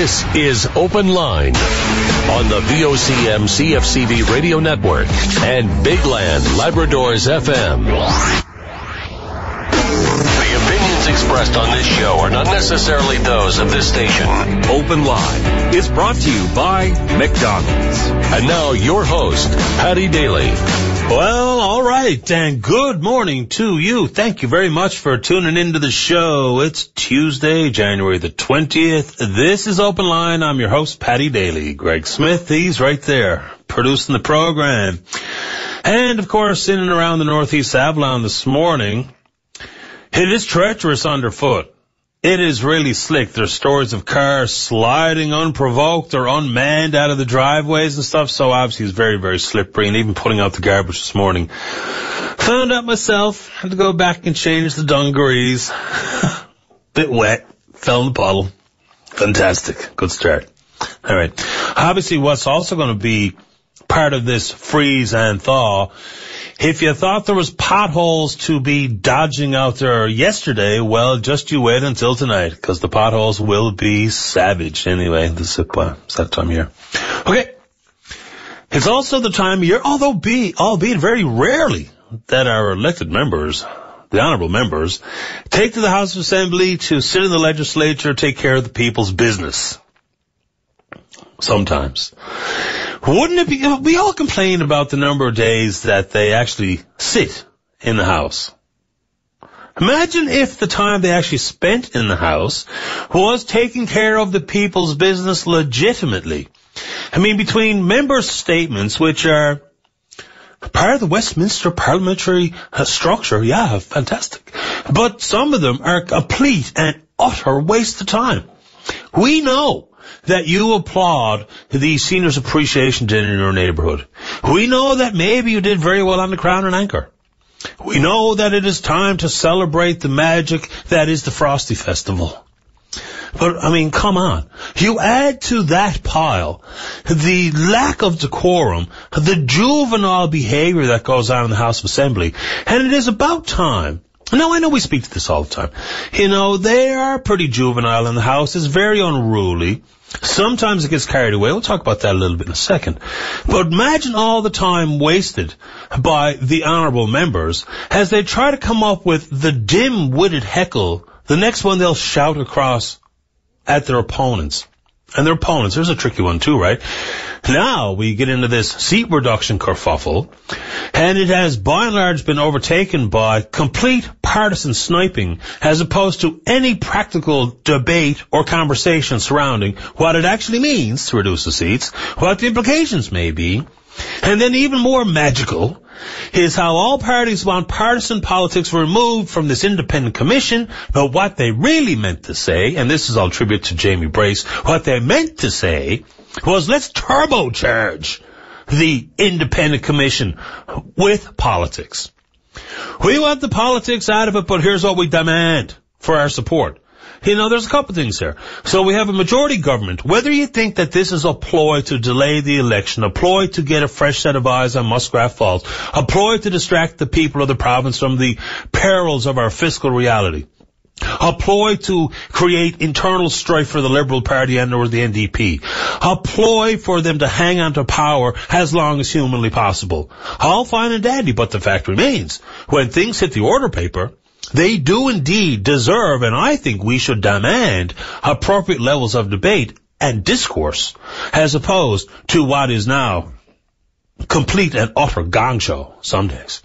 This is Open Line on the VOCM CFCB Radio Network and Big Land Labradors FM. The opinions expressed on this show are not necessarily those of this station. Open Line is brought to you by McDonald's. And now your host, Patty Daly. Well, all right, and good morning to you. Thank you very much for tuning into the show. It's Tuesday, January the 20th. This is Open Line. I'm your host, Patty Daly. Greg Smith, he's right there, producing the program. And, of course, in and around the Northeast Avalon this morning, it is treacherous underfoot. It is really slick. There's stories of cars sliding unprovoked or unmanned out of the driveways and stuff, so obviously it's very, very slippery, and even putting out the garbage this morning. Found out myself, had to go back and change the dungarees. Bit wet, fell in the puddle. Fantastic. Good start. All right. Obviously, what's also going to be part of this freeze and thaw, if you thought there was potholes to be dodging out there yesterday, well, just you wait until tonight, because the potholes will be savage. Anyway, this is that time of year. Okay. It's also the time of year, albeit very rarely, that our elected members, the honorable members, take to the House of Assembly to sit in the legislature, take care of the people's business. Sometimes. Wouldn't it be, we all complain about the number of days that they actually sit in the House. Imagine if the time they actually spent in the House was taking care of the people's business legitimately. I mean, between members' statements, which are part of the Westminster parliamentary structure, yeah, fantastic. But some of them are complete and utter waste of time. We know that you applaud the Seniors Appreciation Dinner in your neighborhood. We know that maybe you did very well on the Crown and Anchor. We know that it is time to celebrate the magic that is the Frosty Festival. But, I mean, come on. You add to that pile the lack of decorum, the juvenile behavior that goes on in the House of Assembly, and it is about time. Now, I know we speak to this all the time. You know, they are pretty juvenile in the House. It's very unruly. Sometimes it gets carried away. We'll talk about that a little bit in a second. But imagine all the time wasted by the honourable members as they try to come up with the dim-witted heckle. The next one they'll shout across at their opponents. And their opponents, there's a tricky one too, right? Now we get into this seat reduction kerfuffle, and it has by and large been overtaken by complete partisan sniping as opposed to any practical debate or conversation surrounding what it actually means to reduce the seats, what the implications may be. And then even more magical is how all parties want partisan politics removed from this independent commission, but what they really meant to say, and this is all tribute to Jamie Brace, what they meant to say was let's turbocharge the independent commission with politics. We want the politics out of it, but here's what we demand for our support. You know, there's a couple of things here. So we have a majority government. Whether you think that this is a ploy to delay the election, a ploy to get a fresh set of eyes on Muskrat Falls, a ploy to distract the people of the province from the perils of our fiscal reality, a ploy to create internal strife for the Liberal Party and or the NDP, a ploy for them to hang on to power as long as humanly possible. All fine and dandy, but the fact remains, when things hit the order paper, they do indeed deserve, and I think we should demand, appropriate levels of debate and discourse, as opposed to what is now complete and utter gong show some days.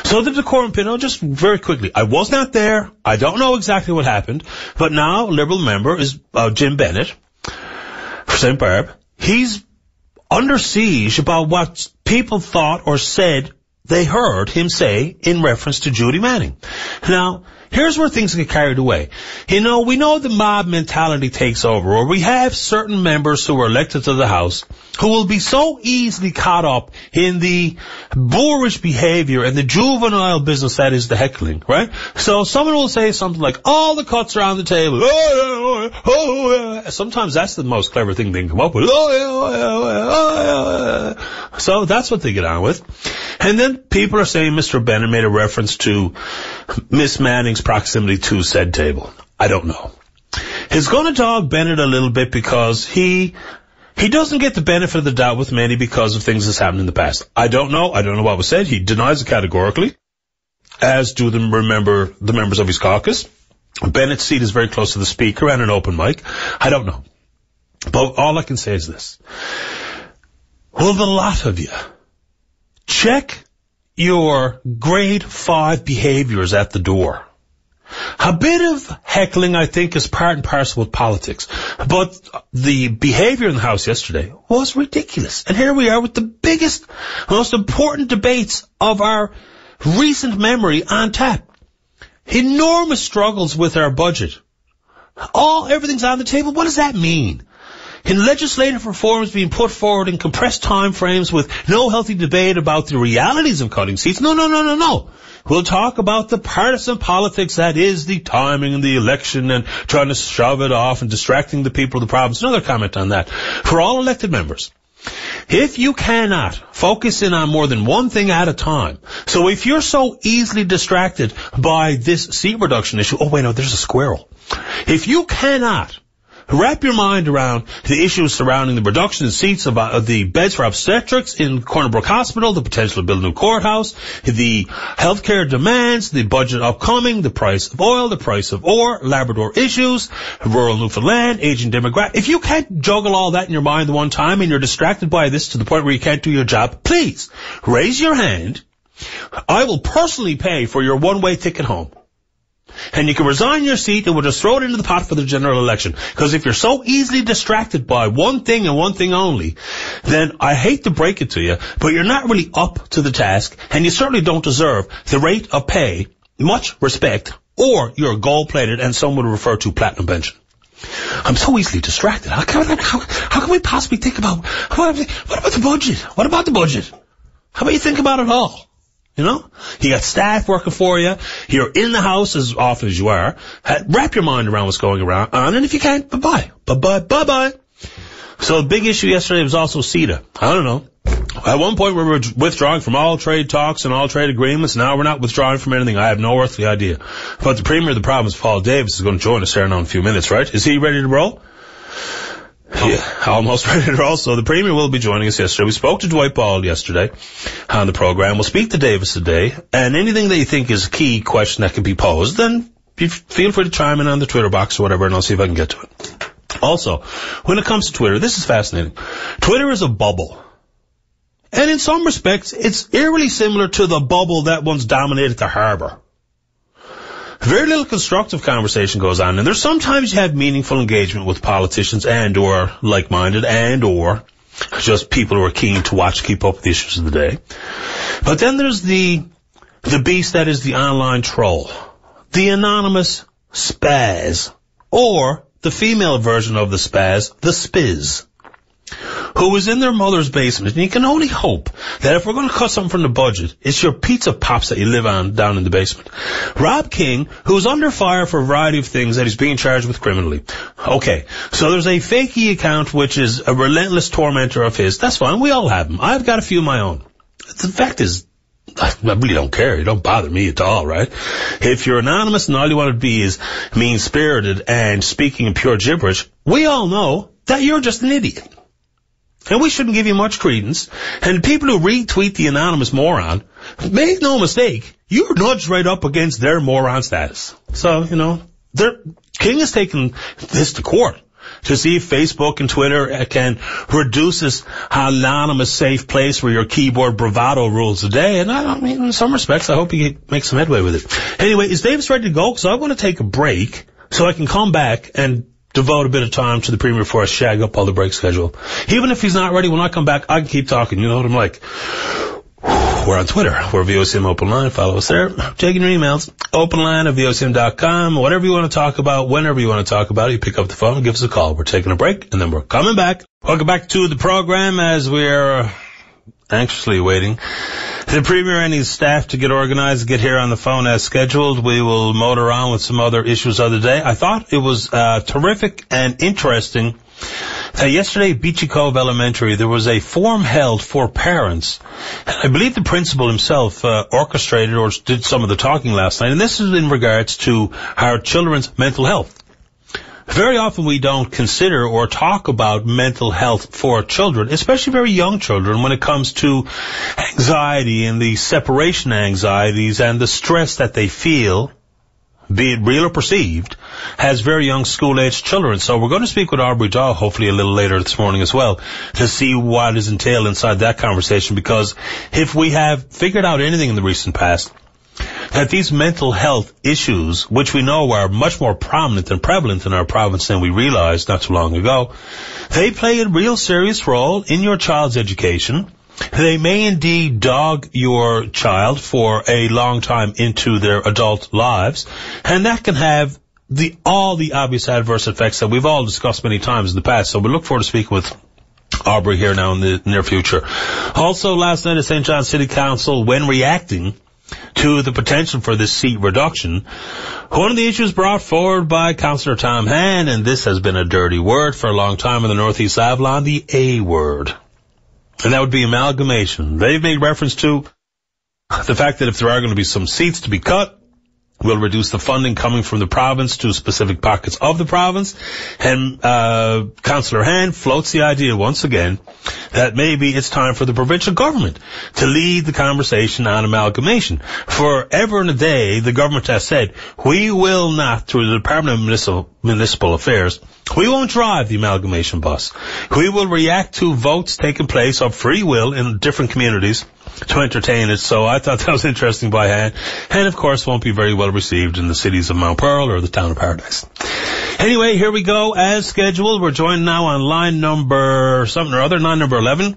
So the decorum pin, just very quickly, I was not there, I don't know exactly what happened, but now Liberal member is Jim Bennett for St. Barb. He's under siege about what people thought or said they heard him say in reference to Judy Manning. Now, here's where things get carried away. You know, we know the mob mentality takes over, or we have certain members who are elected to the House who will be so easily caught up in the boorish behavior and the juvenile business that is the heckling, right? So someone will say something like, all the cuts are on the table. Sometimes that's the most clever thing they can come up with. So that's what they get on with. And then people are saying Mr. Bennett made a reference to Miss Manning's proximity to said table. I don't know. is going to dog Bennett a little bit because he doesn't get the benefit of the doubt with many because of things that's happened in the past. I don't know what was said. He denies it categorically, as do the members of his caucus. Bennett's seat is very close to the speaker and an open mic. I don't know. But all I can say is this. Will the lot of you check your grade 5 behaviors at the door? A bit of heckling, I think, is part and parcel with politics. But the behavior in the House yesterday was ridiculous. And here we are with the biggest, most important debates of our recent memory on tap. Enormous struggles with our budget. Everything's on the table. What does that mean? In legislative reforms being put forward in compressed time frames with no healthy debate about the realities of cutting seats. No. We'll talk about the partisan politics that is the timing and the election and trying to shove it off and distracting the people of the province. Another comment on that. For all elected members, if you cannot focus in on more than one thing at a time, so if you're so easily distracted by this seat reduction issue, there's a squirrel. If you cannot wrap your mind around the issues surrounding the reduction in seats of the beds for obstetrics in Cornerbrook Hospital, the potential to build a new courthouse, the healthcare demands, the budget upcoming, the price of oil, the price of ore, Labrador issues, rural Newfoundland, aging demographic. If you can't juggle all that in your mind at one time and you're distracted by this to the point where you can't do your job, please raise your hand. I will personally pay for your one-way ticket home. And you can resign your seat and we'll just throw it into the pot for the general election. Because if you're so easily distracted by one thing and one thing only, then I hate to break it to you, but you're not really up to the task, and you certainly don't deserve the rate of pay, much respect, or you're gold-plated and some would refer to platinum pension. I'm so easily distracted. How can we possibly think about, what about the budget? What about the budget? How about you think about it all? You know, you got staff working for you. You're in the house as often as you are. Wrap your mind around what's going on, and if you can't, bye-bye. Bye-bye. So the big issue yesterday was also CETA. I don't know. At one point we were withdrawing from all trade talks and all trade agreements. Now we're not withdrawing from anything. I have no earthly idea. But the Premier of the province, Paul Davis, is going to join us here now in a few minutes, right? Is he ready to roll? Yeah, almost ready to roll. So the Premier will be joining us yesterday. We spoke to Dwight Ball yesterday on the program. We'll speak to Davis today. And anything that you think is a key question that can be posed, then feel free to chime in on the Twitter box or whatever, and I'll see if I can get to it. Also, when it comes to Twitter, this is fascinating. Twitter is a bubble. And in some respects, it's eerily similar to the bubble that once dominated the harbour. Very little constructive conversation goes on, and there's sometimes you have meaningful engagement with politicians and or like-minded and or just people who are keen to watch, keep up with the issues of the day. But then there's the beast that is the online troll, the anonymous spaz, or the female version of the spaz, the spiz, who is in their mother's basement. And you can only hope that if we're going to cut something from the budget, it's your pizza pops that you live on down in the basement. Rob King, who's under fire for a variety of things that he's being charged with criminally. Okay, so there's a fakey account which is a relentless tormentor of his. That's fine, we all have them. I've got a few of my own. The fact is, I really don't care. You don't bother me at all, right? If you're anonymous and all you want to be is mean-spirited and speaking in pure gibberish, we all know that you're just an idiot. And we shouldn't give you much credence. And people who retweet the anonymous moron, make no mistake, you're nudged right up against their moron status. So, King has taken this to court to see if Facebook and Twitter can reduce this anonymous safe place where your keyboard bravado rules the day. And in some respects, I hope he makes some headway with it. Anyway, is Davis ready to go? Because I want to take a break so I can come back and devote a bit of time to the Premier before I shag up all the break schedule. Even if he's not ready, when I come back, I can keep talking. You know what I'm like? We're on Twitter. We're VOCM Open Line. Follow us there. Taking your emails. Openline at VOCM.com. Whatever you want to talk about, whenever you want to talk about it, you pick up the phone and give us a call. We're taking a break, and then we're coming back. Welcome back to the program as we're anxiously waiting the Premier and his staff to get organized, get here on the phone as scheduled. We will motor on with some other issues of the day. I thought it was terrific and interesting that yesterday at Beachy Cove Elementary there was a forum held for parents. I believe the principal himself orchestrated or did some of the talking last night, and this is in regards to our children's mental health. very often we don't consider or talk about mental health for children, especially very young children, when it comes to anxiety and the separation anxieties and the stress that they feel, be it real or perceived, as very young school-aged children. So we're going to speak with Aubrey Daw, hopefully a little later this morning as well, to see what is entailed inside that conversation, because if we have figured out anything in the recent past, that these mental health issues, which we know are much more prominent and prevalent in our province than we realized not too long ago, they play a real serious role in your child's education. They may indeed dog your child for a long time into their adult lives, and that can have all the obvious adverse effects that we've all discussed many times in the past. So we look forward to speaking with Aubrey here now in the near future. Also, last night at St. John's City Council, when reacting to the potential for this seat reduction, one of the issues brought forward by Councillor Tom Han, and this has been a dirty word for a long time in the Northeast Avalon, the A word. And that would be amalgamation. They've made reference to the fact that if there are going to be some seats to be cut, we'll reduce the funding coming from the province to specific pockets of the province. And Councillor Han floats the idea once again that maybe it's time for the provincial government to lead the conversation on amalgamation. Forever and a day, the government has said, we will not, through the Department of Municipal Affairs, we won't drive the amalgamation bus. We will react to votes taking place of free will in different communities to entertain it. So I thought that was interesting by hand, and of course won't be very well received in the cities of Mount Pearl or the town of Paradise. Anyway, here we go as scheduled. We're joined now on line number 11,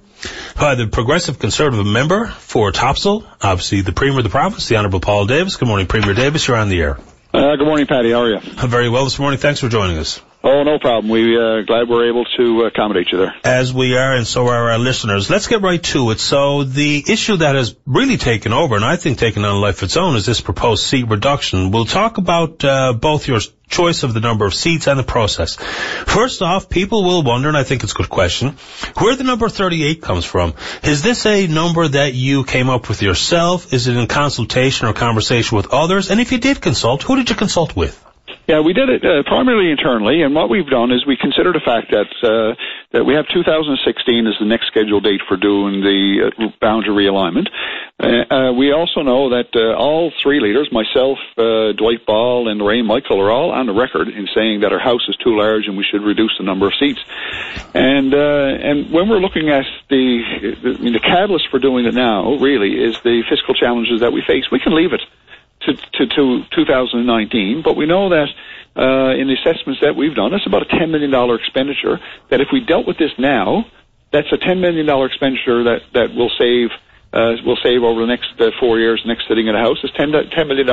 by the Progressive Conservative member for Topsail, obviously the Premier of the province, the Honourable Paul Davis. Good morning, Premier Davis. You're on the air. Good morning, Paddy. How are you? Very well this morning. Thanks for joining us. Oh, no problem. We're glad we're able to accommodate you there. As we are, and so are our listeners. Let's get right to it. So the issue that has really taken over, and I think taken on a life of its own, is this proposed seat reduction. We'll talk about both your choice of the number of seats and the process. First off, people will wonder, and I think it's a good question, where the number 38 comes from. Is this a number that you came up with yourself? Is it in consultation or conversation with others? And if you did consult, who did you consult with? Yeah, we did it primarily internally, and what we've done is we considered the fact that we have 2016 as the next scheduled date for doing the boundary realignment. We also know that all three leaders, myself, Dwight Ball, and Lorraine Michael, are all on the record in saying that our house is too large and we should reduce the number of seats. And when we're looking at the catalyst for doing it now, really, is the fiscal challenges that we face. We can leave it to 2019, but we know that in the assessments that we've done, it's about a $10 million expenditure, that if we dealt with this now, that's a $10 million expenditure that we'll save over the next 4 years, next sitting in a house. It's $10 million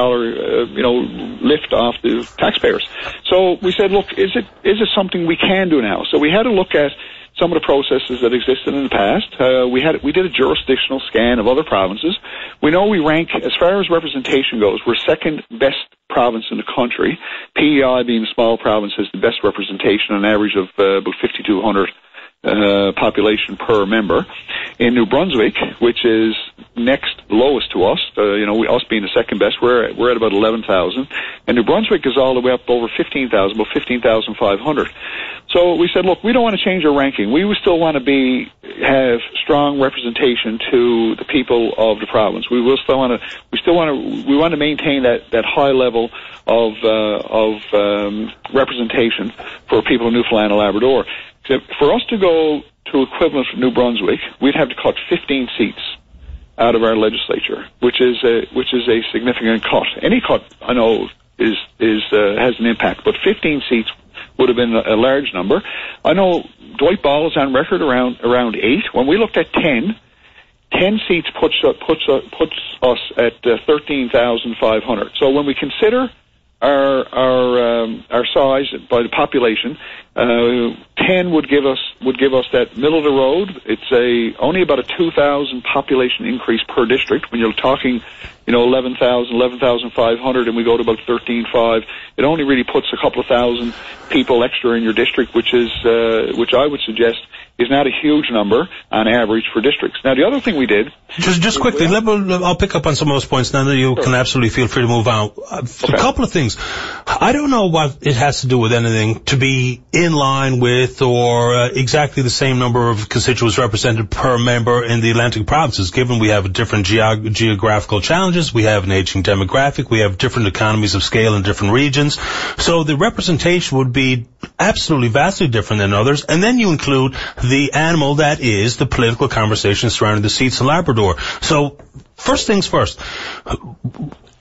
lift off the taxpayers. So we said, look, is it something we can do now? So we had to look at some of the processes that existed in the past. We did a jurisdictional scan of other provinces. We know we rank, as far as representation goes, we're second best province in the country. PEI, being a small province, has the best representation, an average of about 5,200 population per member. In New Brunswick, which is next lowest to us, us being the second best, we're at about 11,000, and New Brunswick is all the way up over 15,000, about 15,500. So we said, look, we don't want to change our ranking. We still want to have strong representation to the people of the province. We want to maintain that high level of representation for people in Newfoundland and Labrador. So for us to go to equivalent for New Brunswick, we'd have to cut 15 seats out of our legislature, which is a significant cut. Any cut, I know, has an impact, but 15 seats would have been a large number. I know Dwight Ball is on record around 8. When we looked at 10 seats puts us at 13,500. So when we consider our size by the population, 10 would give us that middle of the road. It's only about a 2,000 population increase per district. When you're talking, 11,500, and we go to about 13,500, it only really puts a couple of thousand people extra in your district, which I would suggest is not a huge number on average for districts. Now, the other thing we did... Just quickly, I'll pick up on some of those points now that you can absolutely feel free to move on. A couple of things. I don't know what it has to do with anything to be in line with or exactly the same number of constituents represented per member in the Atlantic provinces, given we have different geographical challenges, we have an aging demographic, we have different economies of scale in different regions. So the representation would be absolutely vastly different than others. And then you include the animal that is the political conversation surrounding the seats in Labrador. So first things first.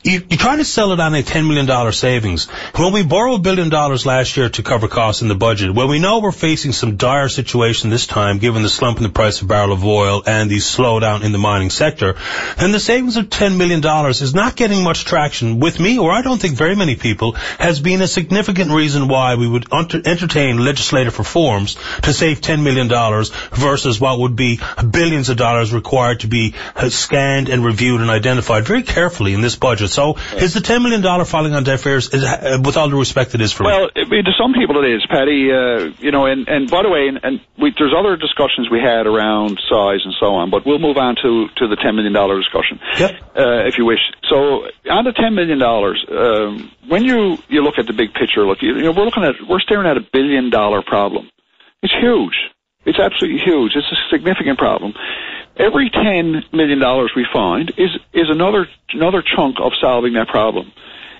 You try to sell it on a $10 million savings. When we borrowed $1 billion last year to cover costs in the budget, when we know we're facing some dire situation this time, given the slump in the price of a barrel of oil and the slowdown in the mining sector, then the savings of $10 million is not getting much traction with me, or I don't think very many people, has been a significant reason why we would entertain legislative reforms to save $10 million versus what would be billions of dollars required to be scanned and reviewed and identified very carefully in this budget. So is the $10 million falling on deaf ears? With all due respect, it is for me. Well, to some people it is, Paddy. And by the way, there's other discussions we had around size and so on, but we'll move on to the $10 million discussion, if you wish. So on the $10 million, when you look at the big picture, we're staring at $1 billion problem. It's huge. It's absolutely huge. It's a significant problem. Every $10 million we find is another chunk of solving that problem.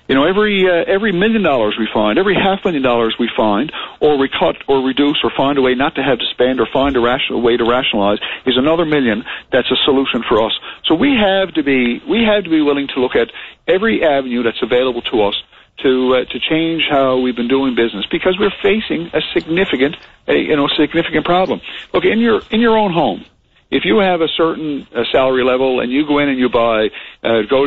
Every $1 million we find, every $500,000 we find, or we cut or reduce or find a way not to have to spend or find a way to rationalize is another $1 million. That's a solution for us. So we have to be willing to look at every avenue that's available to us to change how we've been doing business, because we're facing a significant problem. Look, in your own home, if you have a certain salary level and you go in and you go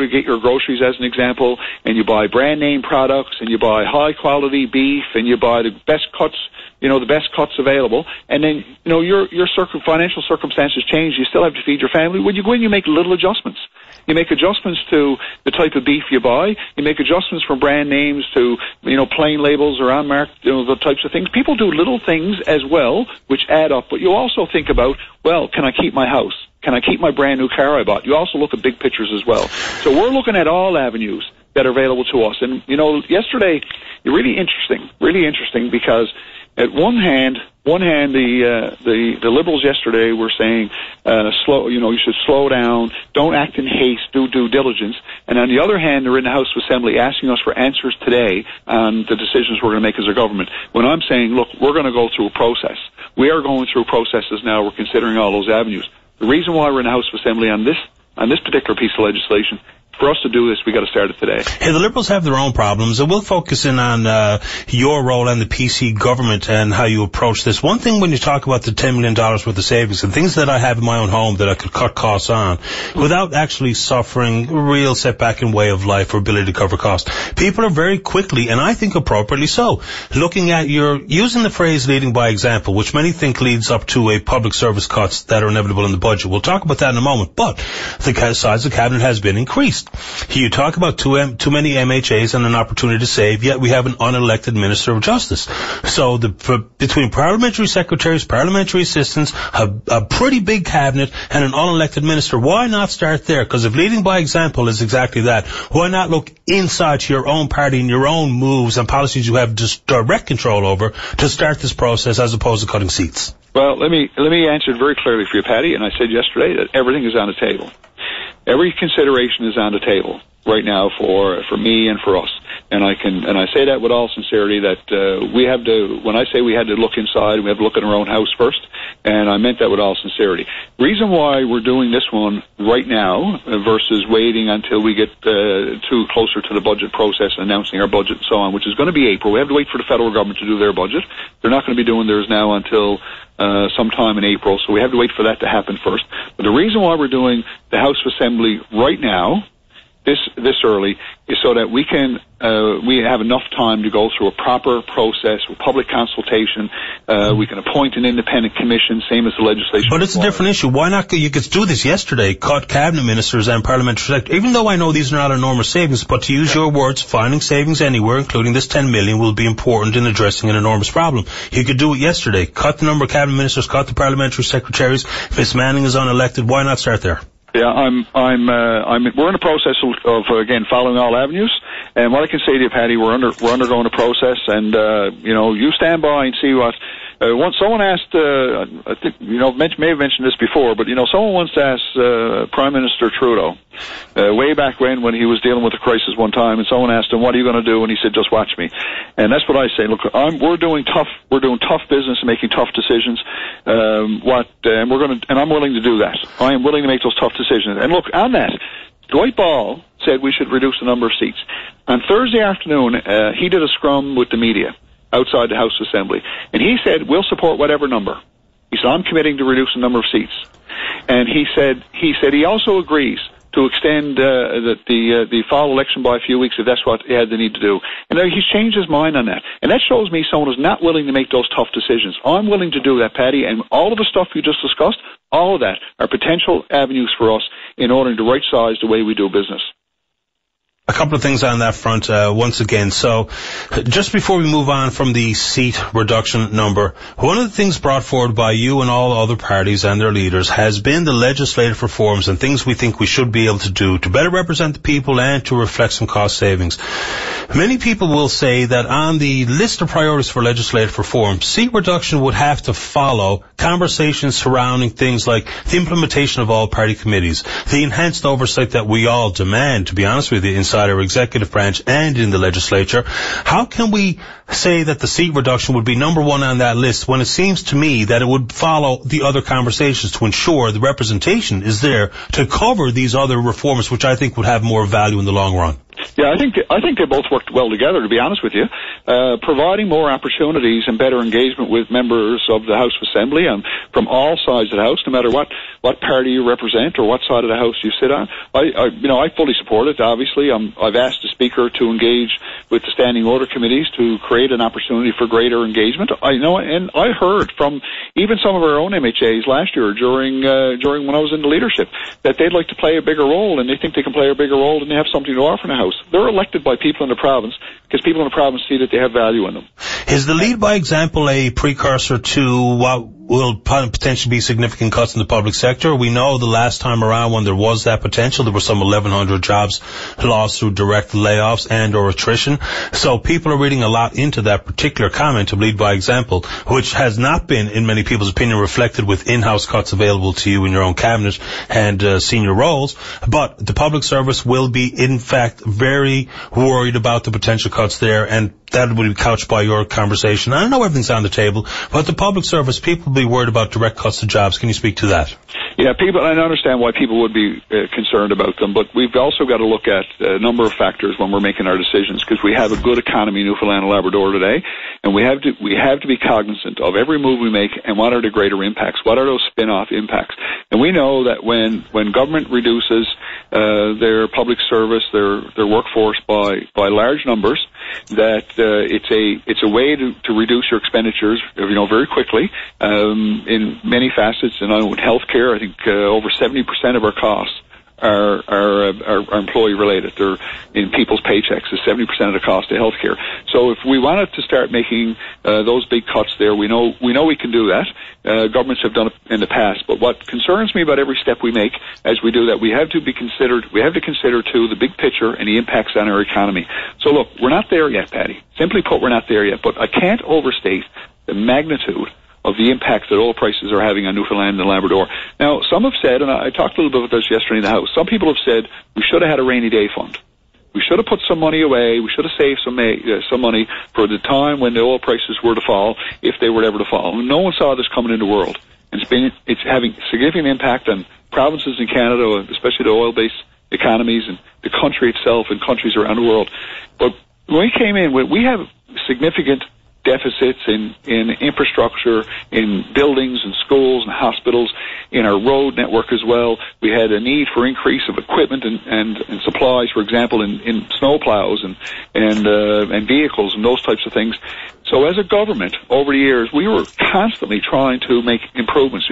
to get your groceries as an example, and you buy brand name products and you buy high quality beef and you buy the best cuts, the best cuts available, and then, your financial circumstances change, you still have to feed your family. When you go in, you make little adjustments. You make adjustments to the type of beef you buy. You make adjustments from brand names to, plain labels or unmarked, the types of things. People do little things as well, which add up. But you also think about, well, can I keep my house? Can I keep my brand new car I bought? You also look at big pictures as well. So we're looking at all avenues that are available to us. And, yesterday, really interesting because at one hand, the Liberals yesterday were saying, you should slow down, don't act in haste, do due diligence. And on the other hand, they're in the House of Assembly asking us for answers today on the decisions we're going to make as a government. When I'm saying, look, we're going to go through a process. We are going through processes now. We're considering all those avenues. The reason why we're in the House of Assembly on this particular piece of legislation, for us to do this, we got to start it today. Hey, the Liberals have their own problems, and we'll focus in on your role and the PC government and how you approach this. One thing when you talk about the $10 million worth of savings and things that I have in my own home that I could cut costs on without actually suffering a real setback in way of life or ability to cover costs, people are very quickly, and I think appropriately so, looking at using the phrase leading by example, which many think leads up to a public service cuts that are inevitable in the budget. We'll talk about that in a moment, but the size of the cabinet has been increased. You talk about too many MHAs and an opportunity to save, yet we have an unelected Minister of Justice. So between parliamentary secretaries, parliamentary assistants, a pretty big cabinet, and an unelected minister, why not start there? Because if leading by example is exactly that, why not look inside to your own party and your own moves and policies you have just direct control over to start this process as opposed to cutting seats? Well, let me answer it very clearly for you, Paddy, and I said yesterday that everything is on the table. Every consideration is on the table right now for me and for us. And I say that with all sincerity that when I say we had to look inside, we have to look at our own house first, and I meant that with all sincerity. Reason why we're doing this one right now versus waiting until we get closer to the budget process, announcing our budget and so on, which is going to be April. We have to wait for the federal government to do their budget. They're not going to be doing theirs now until sometime in April, so we have to wait for that to happen first. But the reason why we're doing the House of Assembly right now, this early, is so that we have enough time to go through a proper process with public consultation. We can appoint an independent commission, same as the legislation. But it's a different issue. Why not? You could do this yesterday, cut cabinet ministers and parliamentary secretaries, even though I know these are not enormous savings, but to use your words, finding savings anywhere, including this $10 million, will be important in addressing an enormous problem. You could do it yesterday. Cut the number of cabinet ministers, cut the parliamentary secretaries. If Miss Manning is unelected, why not start there? Yeah, we're in the process of again following all avenues. And what I can say to you, Paddy, we're undergoing a process, and you stand by and see what. Once someone asked, I think may have mentioned this before, but someone once asked Prime Minister Trudeau way back when he was dealing with a crisis one time, and someone asked him, "What are you going to do?" And he said, "Just watch me." And that's what I say. Look, we're doing tough business and making tough decisions. And I'm willing to do that. I am willing to make those tough decisions. And look, on that, Dwight Ball said we should reduce the number of seats. On Thursday afternoon, he did a scrum with the media outside the House Assembly, and he said, "We'll support whatever number." He said, "I'm committing to reduce the number of seats." And he said he also agrees to extend the fall election by a few weeks if that's what he had the need to do. And he's changed his mind on that. And that shows me someone who's not willing to make those tough decisions. I'm willing to do that, Paddy, and all of the stuff you just discussed, all of that are potential avenues for us in order to right-size the way we do business. A couple of things on that front, once again. So, just before we move on from the seat reduction number, one of the things brought forward by you and all other parties and their leaders has been the legislative reforms and things we think we should be able to do to better represent the people and to reflect some cost savings. Many people will say that on the list of priorities for legislative reform, seat reduction would have to follow conversations surrounding things like the implementation of all party committees, the enhanced oversight that we all demand, to be honest with you, inside our executive branch and in the legislature. How can we say that the seat reduction would be number one on that list when it seems to me that it would follow the other conversations to ensure the representation is there to cover these other reforms, which I think would have more value in the long run? Yeah, I think they both worked well together, to be honest with you. Providing more opportunities and better engagement with members of the House Assembly from all sides of the House, no matter what party you represent or what side of the House you sit on. I fully support it, obviously. I've asked the Speaker to engage with the Standing Order Committees to create an opportunity for greater engagement. And I heard from even some of our own MHAs last year during when I was in the leadership that they'd like to play a bigger role, and they think they can play a bigger role and they have something to offer in the House. They're elected by people in the province because people in the province see that they have value in them. Is the lead by example a precursor to what will potentially be significant cuts in the public sector? We know the last time around when there was that potential, there were some 1,100 jobs lost through direct layoffs and or attrition. So people are reading a lot into that particular comment of lead by example, which has not been, in many people's opinion, reflected with in-house cuts available to you in your own cabinet and senior roles. But the public service will be, in fact, very worried about the potential cuts there, and that would be couched by your conversation. I know everything's on the table, but the public service, people will be worried about direct cuts to jobs. Can you speak to that? Yeah, I understand why people would be concerned about them, but we've also got to look at a number of factors when we're making our decisions, because we have a good economy in Newfoundland and Labrador today, and we have to be cognizant of every move we make and what are the greater impacts, what are those spin-off impacts. And we know that when government reduces their public service, their workforce by large numbers, that it's a way to reduce your expenditures, very quickly, in many facets. And with healthcare, I think over 70% of our costs are employee related. They're in people's paychecks. Is 70% of the cost of healthcare. So if we wanted to start making those big cuts there, we know we can do that. Governments have done it in the past. But what concerns me about every step we make as we do that, we have to consider too the big picture and the impacts on our economy. So look, we're not there yet, Paddy. Simply put, we're not there yet. But I can't overstate the magnitude of the impact that oil prices are having on Newfoundland and Labrador. Now, some have said, and I talked a little bit about this yesterday in the House, some people have said we should have had a rainy day fund. We should have put some money away. We should have saved some money for the time when the oil prices were to fall, if they were ever to fall. No one saw this coming into the world. And it's having significant impact on provinces in Canada, especially the oil-based economies, and the country itself and countries around the world. But when we came in, we have significant deficits in infrastructure, in buildings and schools and hospitals, in our road network as well. We had a need for increase of equipment and supplies, for example, in snow plows and vehicles and those types of things. So as a government, over the years, we were constantly trying to make improvements.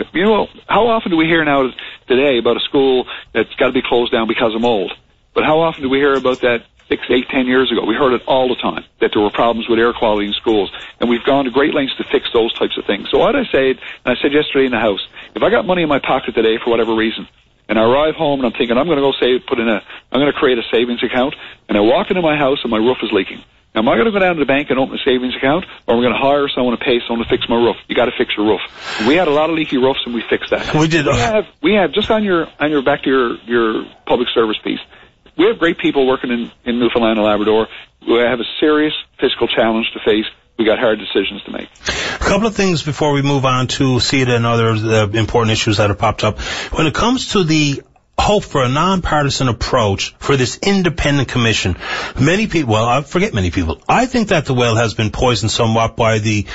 How often do we hear now today about a school that's got to be closed down because of mold? But how often do we hear about that 6, 8, 10 years ago? We heard it all the time, that there were problems with air quality in schools, and we've gone to great lengths to fix those types of things. So what I said yesterday in the House, if I got money in my pocket today for whatever reason, And I arrive home and I'm thinking, I'm going to go I'm going to create a savings account. And I walk into my house and my roof is leaking. Now, am I going to go down to the bank and open a savings account, or am I going to hire someone to pay someone to fix my roof? You got to fix your roof. We had a lot of leaky roofs, and we fixed that. We did. We have just on your back to your public service piece. We have great people working in Newfoundland and Labrador who have a serious fiscal challenge to face. We got hard decisions to make. A couple of things before we move on to CETA and other important issues that have popped up. When it comes to the hope for a nonpartisan approach for this independent commission, many people, well, I forget many people, I think that the well has been poisoned somewhat by the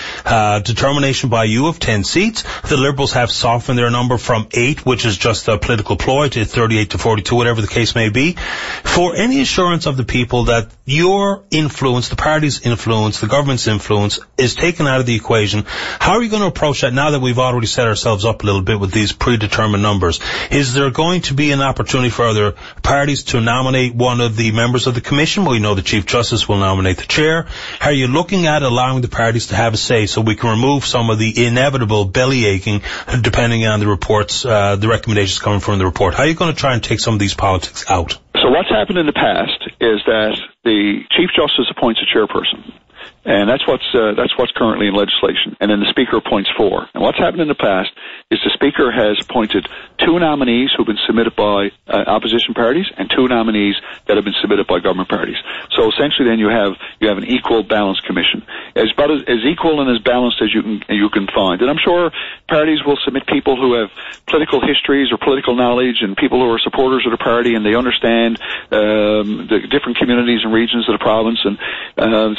determination by you of 10 seats. The Liberals have softened their number from 8, which is just a political ploy, to 38 to 42, whatever the case may be. For any assurance of the people that your influence, the party's influence, the government's influence is taken out of the equation, how are you going to approach that now that we've already set ourselves up a little bit with these predetermined numbers? Is there going to be an opportunity for other parties to nominate one of the members of the commission? Well, you know the Chief Justice will nominate the chair. Are you looking at allowing the parties to have a say so we can remove some of the inevitable belly aching depending on the reports, the recommendations coming from the report? How are you going to try and take some of these politics out? So what's happened in the past is that the Chief Justice appoints a chairperson. And that's what's currently in legislation. And then the Speaker appoints 4. And what's happened in the past is the Speaker has appointed 2 nominees who've been submitted by opposition parties and 2 nominees that have been submitted by government parties. So essentially then you have an equal balanced commission. As equal and as balanced as you can find. And I'm sure parties will submit people who have political histories or political knowledge and people who are supporters of the party and they understand the different communities and regions of the province. And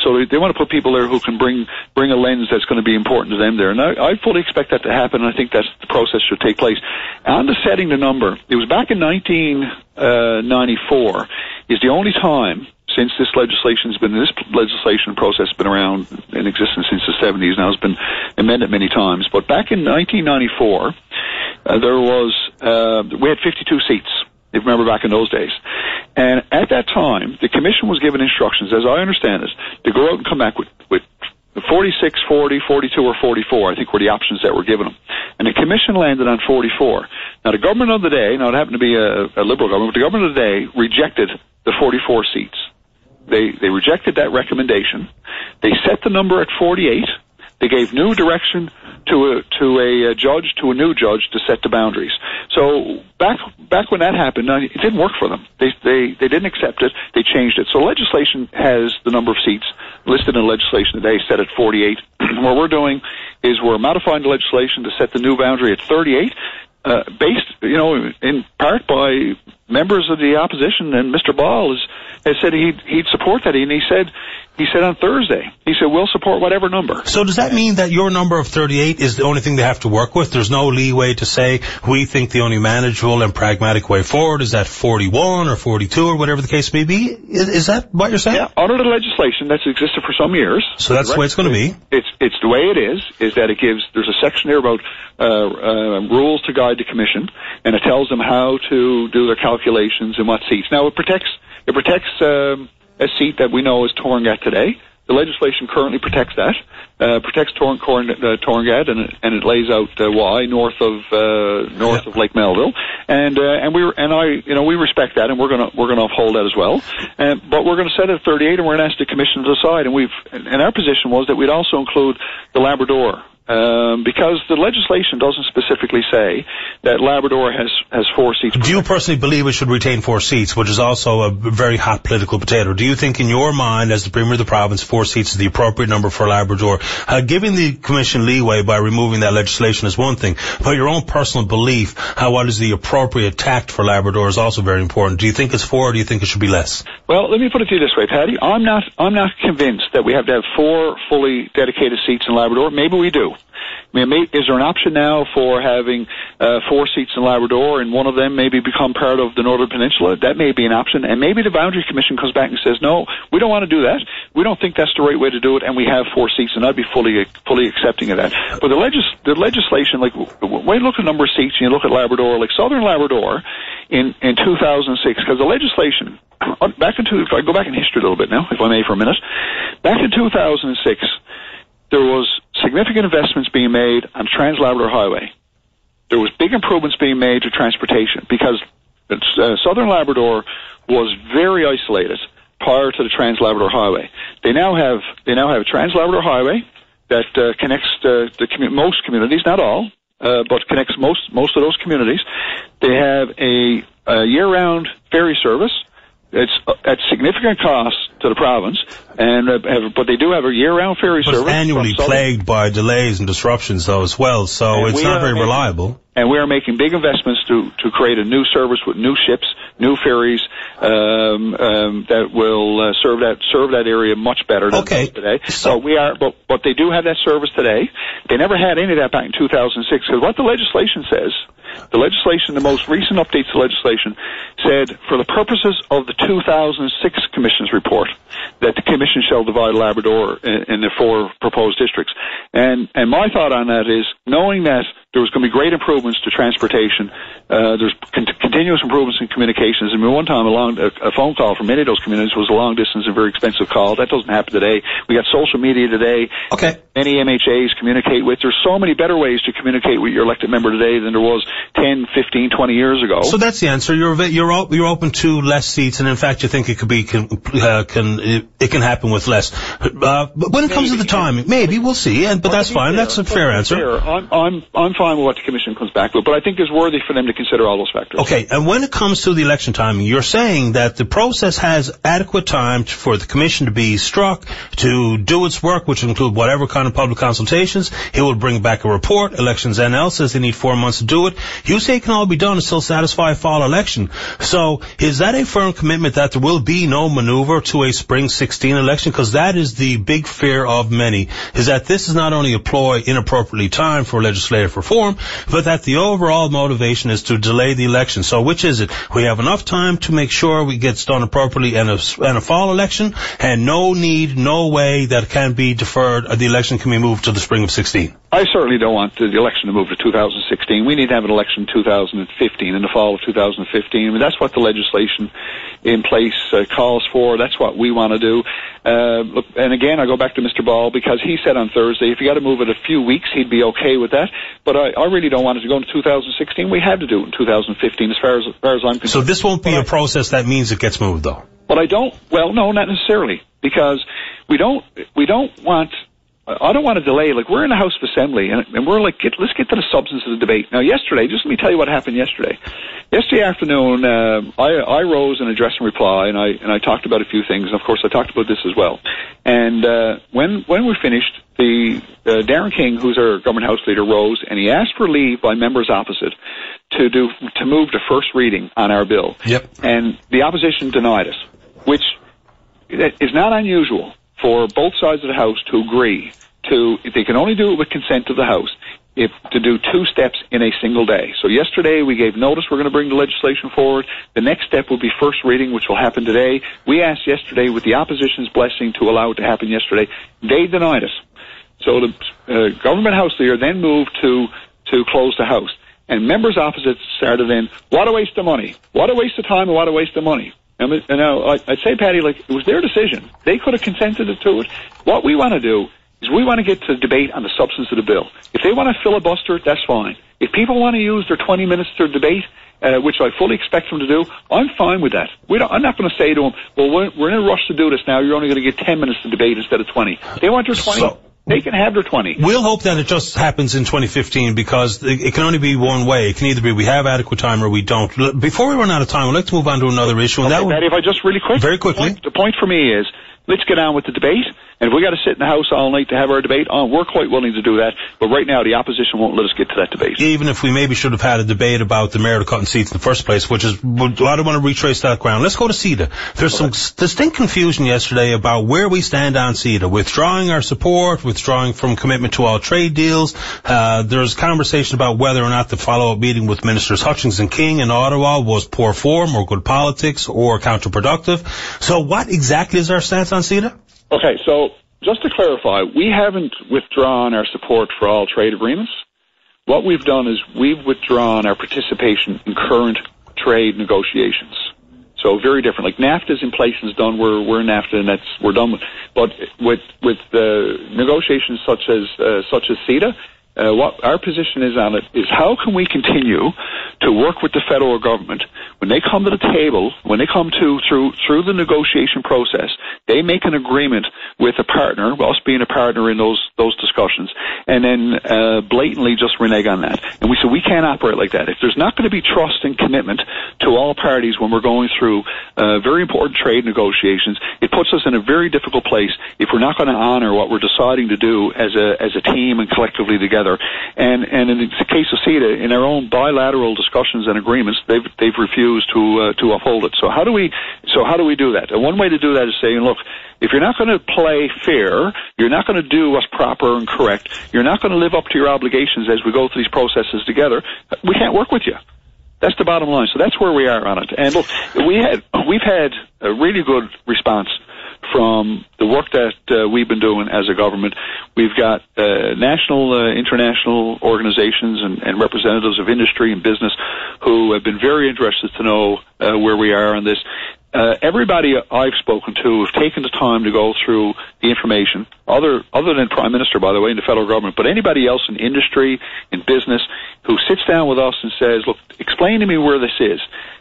so they want to put people there who can bring a lens that's going to be important to them there. And I fully expect that to happen, and I think that's the process should take place. On to setting the number, it was back in 1994 is the only time since this legislation process has been around in existence since the 70s. Now it's been amended many times. But back in 1994, we had 52 seats. If you remember back in those days. And at that time, the commission was given instructions, as I understand it, to go out and come back with 46, 40, 42, or 44, I think were the options that were given them. And the commission landed on 44. Now, the government of the day, now it happened to be a Liberal government, but the government of the day rejected the 44 seats. They rejected that recommendation. They set the number at 48. They gave new direction to a new judge to set the boundaries. So back when that happened, it didn't work for them. They didn't accept it. They changed it. So legislation has the number of seats listed in legislation today set at 48. What we're doing is we're modifying the legislation to set the new boundary at 38, based, in part by members of the opposition. And Mr. Ball has said he'd support that, and he said on Thursday, we'll support whatever number. So does that mean that your number of 38 is the only thing they have to work with? There's no leeway to say, we think the only manageable and pragmatic way forward is at 41 or 42 or whatever the case may be? Is that what you're saying? Yeah, under the legislation that's existed for some years. So that's the way it's going to be? It's the way it is that there's a section there about rules to guide the commission, and it tells them how to do their calculations and what seats. Now, it protects a seat that we know is Torngat today. The legislation currently protects that, protects Torngat, and it lays out why north of Lake Melville, and we respect that, and we're gonna uphold that as well. But we're going to set it at 38, and we're going to ask the commission to decide. And our position was that we'd also include the Labrador. Because the legislation doesn't specifically say that Labrador has 4 seats. Do you personally believe it should retain 4 seats, which is also a very hot political potato? Do you think in your mind, as the Premier of the province, 4 seats is the appropriate number for Labrador? Giving the Commission leeway by removing that legislation is one thing, but your own personal belief, what is the appropriate tact for Labrador is also very important. Do you think it's 4 or do you think it should be less? Well, let me put it to you this way, Paddy. I'm not convinced that we have to have 4 fully dedicated seats in Labrador. Maybe we do. Is there an option now for having 4 seats in Labrador and one of them maybe become part of the Northern Peninsula? That may be an option, and maybe the Boundary Commission comes back and says, no, we don't want to do that. We don't think that's the right way to do it, and we have 4 seats, and I'd be fully accepting of that. But the legislation, like when you look at number of seats and you look at Labrador, like Southern Labrador in 2006, because the legislation, if I go back in history a little bit now, if I may for a minute, back in 2006, there was significant investments being made on Trans-Labrador Highway. there was big improvements being made to transportation because Southern Labrador was very isolated prior to the Trans-Labrador Highway. They now have a Trans-Labrador Highway that connects most communities, not all, but connects most of those communities. They have a year-round ferry service. It's at significant cost to the province, but they do have a year-round ferry service. But it's annually plagued by delays and disruptions, though, as well, so it's not very reliable. And we are making big investments to create a new service with new ships, new ferries that will serve that area much better than today. But they do have that service today. They never had any of that back in 2006 because what the legislation says. The most recent updates to legislation said, for the purposes of the 2006 Commission's report, that the Commission shall divide Labrador in the 4 proposed districts. And my thought on that is, knowing that there was going to be great improvements to transportation, there's continuous improvements in communications. I mean, one time a phone call from many of those communities was a long-distance and very expensive call. That doesn't happen today. We got social media today. Okay. Many MHAs communicate with. There's so many better ways to communicate with your elected member today than there was 10, 15, 20 years ago. So that's the answer. You're open to less seats, and in fact, you think it could be it can happen with less. But when it comes to the timing, maybe we'll see. But that's fine. That's a fair answer. I'm fine with what the Commission comes back with, but I think it's worthy for them to consider all those factors. Okay, and when it comes to the election timing, you're saying that the process has adequate time for the Commission to be struck, to do its work, which will include whatever kind of public consultations. It will bring back a report. Elections NL says they need 4 months to do it. You say it can all be done and still satisfy a fall election. So is that a firm commitment that there will be no maneuver to a spring 16 election? Because that is the big fear of many, is that this is not only a ploy inappropriately timed for legislative reform, but that the overall motivation is to delay the election. So which is it? We have enough time to make sure we get done appropriately and a fall election, and no way that can be deferred, the election can be moved to the spring of 16. I certainly don't want the election to move to 2016. We need to have an election in 2015, in the fall of 2015. I mean, that's what the legislation in place calls for. That's what we want to do. And again, I go back to Mr. Ball, because he said on Thursday, if you got to move it a few weeks, he'd be okay with that. But I really don't want it to go into 2016. We have to do it in 2015 as far as I'm concerned. So this won't be a process that means it gets moved, though? But no, not necessarily, because I don't want to delay. Like, we're in the House of Assembly, and we're like, let's get to the substance of the debate. Now, yesterday, just let me tell you what happened yesterday. Yesterday afternoon, I rose and addressed and reply, and I talked about a few things, and of course I talked about this as well. And when we finished, Darren King, who's our government House leader, rose, and he asked for leave by members opposite to move to first reading on our bill. Yep. And the opposition denied us, which is not unusual for both sides of the House to agree they can only do it with consent of the House, to do 2 steps in a single day. So yesterday we gave notice we're going to bring the legislation forward. The next step will be first reading, which will happen today. We asked yesterday, with the opposition's blessing, to allow it to happen yesterday. They denied us. So the government House leader then moved to close the House. And members opposite started in, what a waste of money. What a waste of time and what a waste of money. And now, I'd say, Patty, like, it was their decision. They could have consented to it. What we want to do is we want to get to the debate on the substance of the bill. If they want to filibuster it, that's fine. If people want to use their 20 minutes to debate, which I fully expect them to do, I'm fine with that. I'm not going to say to them, well, we're in a rush to do this now, you're only going to get 10 minutes to debate instead of 20. They want their 20. They can have their 20. We'll hope that it just happens in 2015, because it can only be one way. It can either be we have adequate time or we don't. Before we run out of time, I'd like to move on to another issue. And Patty, if I just really quick. Very quickly. The point for me is, let's get on with the debate. And if we got to sit in the House all night to have our debate, we're quite willing to do that. But right now, the opposition won't let us get to that debate. Even if we maybe should have had a debate about the mayor cutting seats in the first place, which is, I don't want to retrace that ground. Let's go to CETA. There's some distinct confusion yesterday about where we stand on CETA. Withdrawing our support, withdrawing from commitment to all trade deals. There's conversation about whether or not the follow-up meeting with Ministers Hutchings and King in Ottawa was poor form or good politics or counterproductive. So what exactly is our stance on CETA? Okay, so just to clarify, we haven't withdrawn our support for all trade agreements. What we've done is we've withdrawn our participation in current trade negotiations. So very different. Like NAFTA's in place and is done. We're in NAFTA and we're done with. But with negotiations such as CETA, what our position is on it is how can we continue to work with the federal government when they come to the table, when they come to through the negotiation process, they make an agreement with a partner, us being a partner in those discussions, and then blatantly just renege on that. And we said we can't operate like that. If there's not going to be trust and commitment to all parties when we're going through very important trade negotiations, it puts us in a very difficult place if we're not going to honor what we're deciding to do as a team and collectively together. And in the case of CETA, in our own bilateral discussions and agreements, they've refused to uphold it. So how do we do that? And one way to do that is saying, look, if you're not going to play fair, you're not going to do what's proper and correct, you're not going to live up to your obligations as we go through these processes together, we can't work with you. That's the bottom line. So that's where we are on it. And look, we've had a really good response from the work that we've been doing as a government. We've got national, international organizations and representatives of industry and business who have been very interested to know where we are on this. Everybody I've spoken to have taken the time to go through the information, other than Prime Minister, by the way, in the federal government, but anybody else in industry, in business, who sits down with us and says, look, explain to me where this is.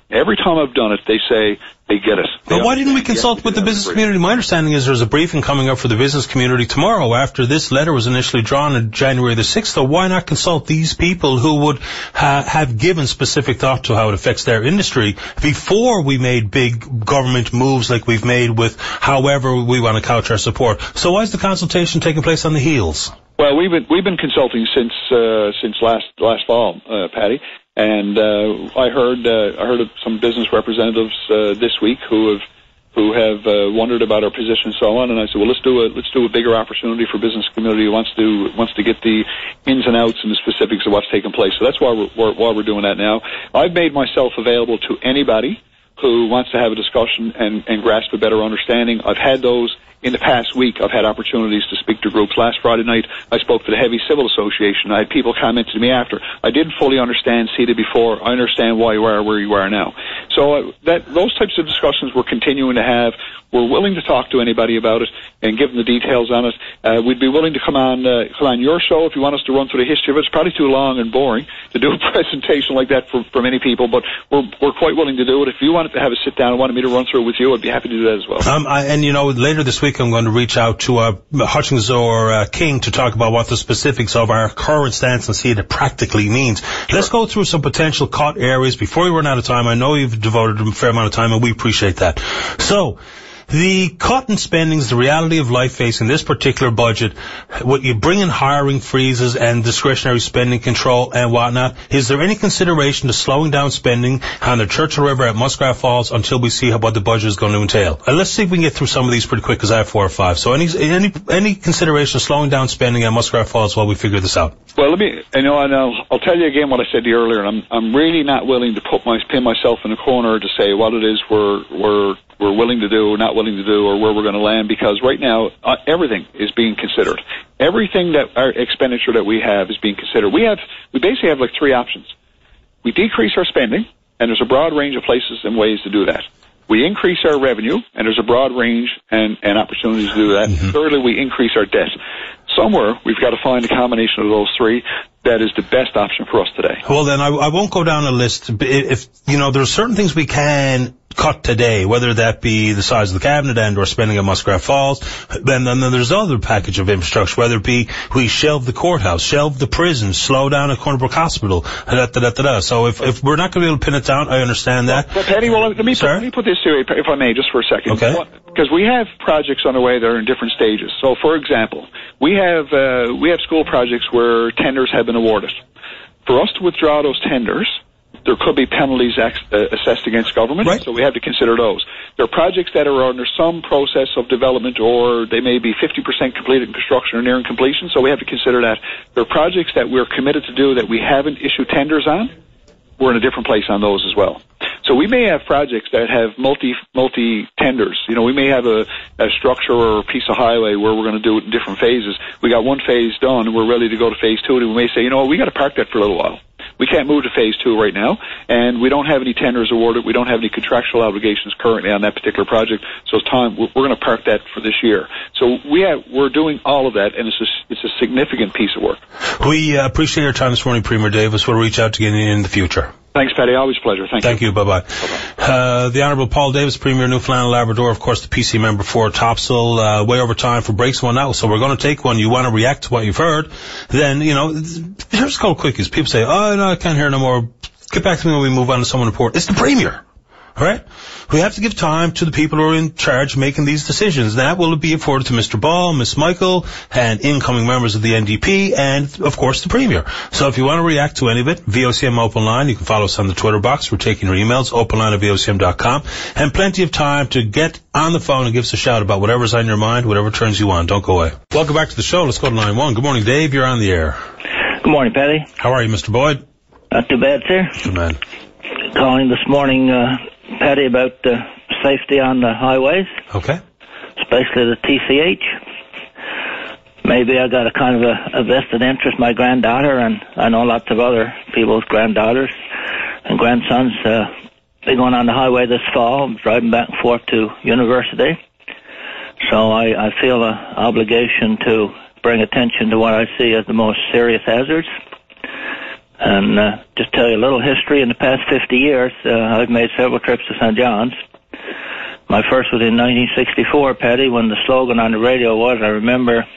Every time I've done it, they say they get it. But why didn't we consult with the business community? My understanding is there's a briefing coming up for the business community tomorrow after this letter was initially drawn on January the 6th. So why not consult these people who would have given specific thought to how it affects their industry before we made big government moves like we've made with however we want to couch our support? So why is the consultation taking place on the heels? Well, we've been consulting since last fall, Patty. And I heard of some business representatives this week who have wondered about our position and so on. And I said, well, let's do a bigger opportunity for business community who wants to get the ins and outs and the specifics of what's taking place. So that's why we're doing that now. I've made myself available to anybody who wants to have a discussion and grasp a better understanding. I've had those. In the past week, I've had opportunities to speak to groups. Last Friday night, I spoke to the Heavy Civil Association. I had people comment to me after. I didn't fully understand CETA before. I understand why you are where you are now. So those types of discussions we're continuing to have. We're willing to talk to anybody about it and give them the details on it. We'd be willing to come on your show if you want us to run through the history of it. It's probably too long and boring to do a presentation like that for many people, but we're quite willing to do it. If you wanted to have a sit down and wanted me to run through it with you, I'd be happy to do that as well. Later this week I'm going to reach out to Hutchings or King to talk about what the specifics of our current stance and see it practically means. Sure. Let's go through some potential cut areas before we run out of time. I know you've devoted a fair amount of time, and we appreciate that. So, the cut in spending is the reality of life facing this particular budget. What you bring in hiring freezes and discretionary spending control and whatnot. Is there any consideration to slowing down spending on the Churchill River at Muskrat Falls until we see what the budget is going to entail? And let's see if we can get through some of these pretty quick because I have 4 or 5. So any consideration of slowing down spending at Muskrat Falls while we figure this out? Well, I'll tell you again what I said to you earlier. And I'm really not willing to pin myself in a corner to say what it is we're willing to do, not willing to do, or where we're going to land, because right now everything is being considered. Everything that our expenditure that we have is being considered. We basically have like 3 options. We decrease our spending, and there's a broad range of places and ways to do that. We increase our revenue, and there's a broad range and opportunities to do that. Mm-hmm. Thirdly, we increase our debt. Somewhere we've got to find a combination of those 3 that is the best option for us today. Well, then I won't go down a list. If there are certain things we can cut today, whether that be the size of the cabinet and or spending at Muskrat Falls, then there's other package of infrastructure, whether it be we shelve the courthouse, shelve the prison, slow down at Corner Brook Hospital, So if we're not going to be able to pin it down, I understand that. But Penny, let me put this to you, if I may, just for a second. Okay. Because we have projects underway that are in different stages. So, for example, we have school projects where tenders have been awarded. For us to withdraw those tenders, there could be penalties assessed against government, right. So we have to consider those. There are projects that are under some process of development, or they may be 50% completed in construction or nearing completion, so we have to consider that. There are projects that we're committed to do that we haven't issued tenders on. We're in a different place on those as well. So we may have projects that have multi tenders. We may have a structure or a piece of highway where we're going to do it in different phases. We got one phase done, and we're ready to go to phase 2, and we may say, we got to park that for a little while. we can't move to phase 2 right now, and we don't have any tenders awarded. We don't have any contractual obligations currently on that particular project. So it's time we're going to park that for this year. So we're doing all of that, and it's a significant piece of work. We appreciate your time this morning, Premier Davis. We'll reach out to you in the future. Thanks, Paddy. Always a pleasure. Thank you. Bye-bye. The Honourable Paul Davis, Premier Newfoundland and Labrador, of course, the PC member for Topsail, way over time for breaks one now. So we're going to take one. You want to react to what you've heard, then, here's a couple quickies. People say, oh, no, I can't hear no more. Get back to me when we move on to someone important. It's the Premier. All right? We have to give time to the people who are in charge of making these decisions. That will be afforded to Mr. Ball, Miss Michael, and incoming members of the NDP, and, of course, the Premier. So if you want to react to any of it, VOCM Open Line, you can follow us on the Twitter box. We're taking your emails, openline@vocm.com, and plenty of time to get on the phone and give us a shout about whatever's on your mind, whatever turns you on. Don't go away. Welcome back to the show. Let's go to line 1. Good morning, Dave. You're on the air. Good morning, Paddy. How are you, Mr. Boyd? Not too bad, sir. Good man. Calling this morning, Paddy, about safety on the highways. Okay. Especially the TCH. Maybe I got a kind of a vested interest. My granddaughter, and I know lots of other people's granddaughters and grandsons, they're going on the highway this fall, driving back and forth to university. So I feel an obligation to bring attention to what I see as the most serious hazards. And just tell you a little history. In the past 50 years, I've made several trips to St. John's. My first was in 1964, Paddy, when the slogan on the radio was, I remember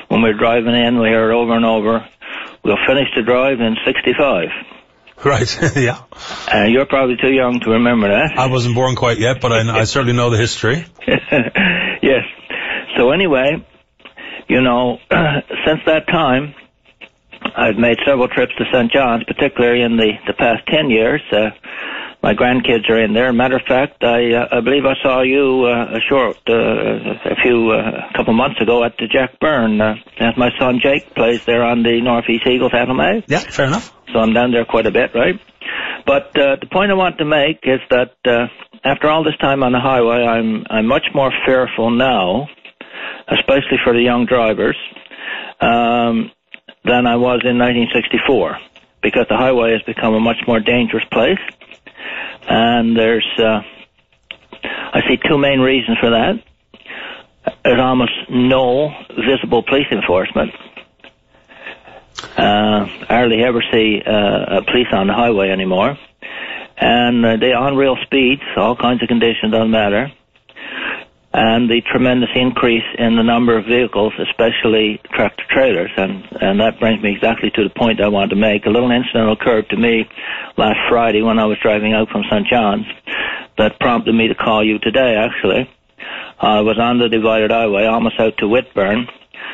when we were driving in, we heard over and over, we'll finish the drive in 65. Right, yeah. You're probably too young to remember that. I wasn't born quite yet, but I certainly know the history. Yes. So anyway, since that time, I've made several trips to St. John's, particularly in the past 10 years. My grandkids are in there. Matter of fact, I believe I saw you a couple months ago at the Jack Byrne. As my son Jake plays there on the Northeast Eagles at May. Yeah, fair enough. So I'm down there quite a bit, right? But the point I want to make is that after all this time on the highway, I'm much more fearful now, especially for the young drivers, than I was in 1964, because the highway has become a much more dangerous place. And I see two main reasons for that. There's almost no visible police enforcement. I hardly ever see a police on the highway anymore. And they're on real speeds, all kinds of conditions, doesn't matter. And the tremendous increase in the number of vehicles, especially tractor-trailers. And that brings me exactly to the point I wanted to make. A little incident occurred to me last Friday when I was driving out from St. John's that prompted me to call you today, actually. I was on the divided highway, almost out to Whitburn.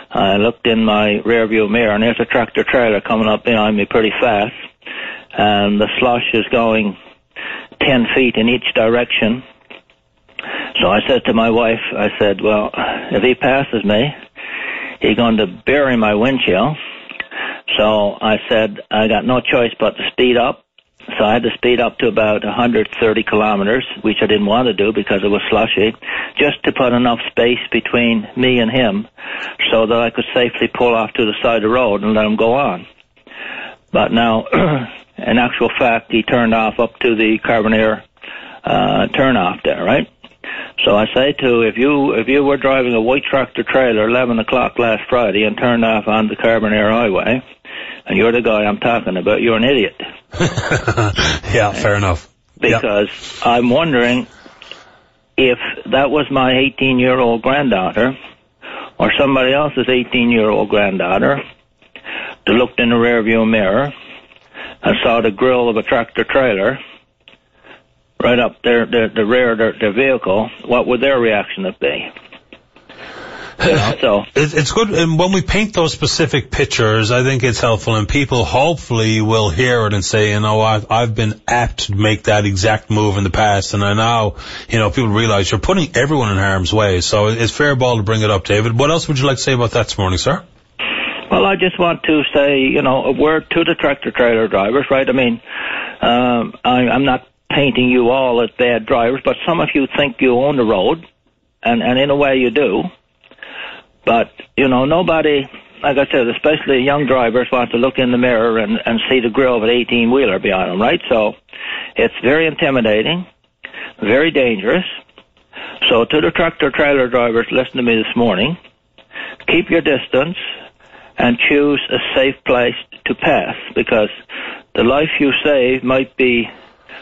I looked in my rearview mirror, and there's a tractor-trailer coming up behind me pretty fast. And the slush is going 10 feet in each direction. So I said to my wife, I said, well, if he passes me, he's going to bury my windshield. So I said, I got no choice but to speed up. So I had to speed up to about 130 kilometers, which I didn't want to do because it was slushy, just to put enough space between me and him so that I could safely pull off to the side of the road and let him go on. But now, in actual fact, he turned off up to the Carbonear turnoff there, right? So I say if you were driving a white tractor trailer 11 o'clock last Friday and turned off on the Carbonear Highway, and you're the guy I'm talking about, you're an idiot. Yeah, fair enough. Because I'm wondering if that was my 18-year-old granddaughter or somebody else's 18-year-old granddaughter that looked in the rearview mirror and saw the grill of a tractor trailer right up the rear of their vehicle, what would their reaction have been? So it's good, and when we paint those specific pictures, I think it's helpful, and people hopefully will hear it and say, I've been apt to make that exact move in the past, and I now, people realize you're putting everyone in harm's way. So it's fair ball to bring it up, David. What else would you like to say about that this morning, sir? Well, I just want to say, a word to the tractor trailer drivers, right? I mean, I'm not painting you all as bad drivers, but some of you think you own the road, and in a way you do. But, nobody like I said, especially young drivers want to look in the mirror and see the grill of an 18-wheeler behind them, right? So it's very intimidating, very dangerous. So to the tractor-trailer drivers, listen to me this morning. Keep your distance and choose a safe place to pass, because the life you save might be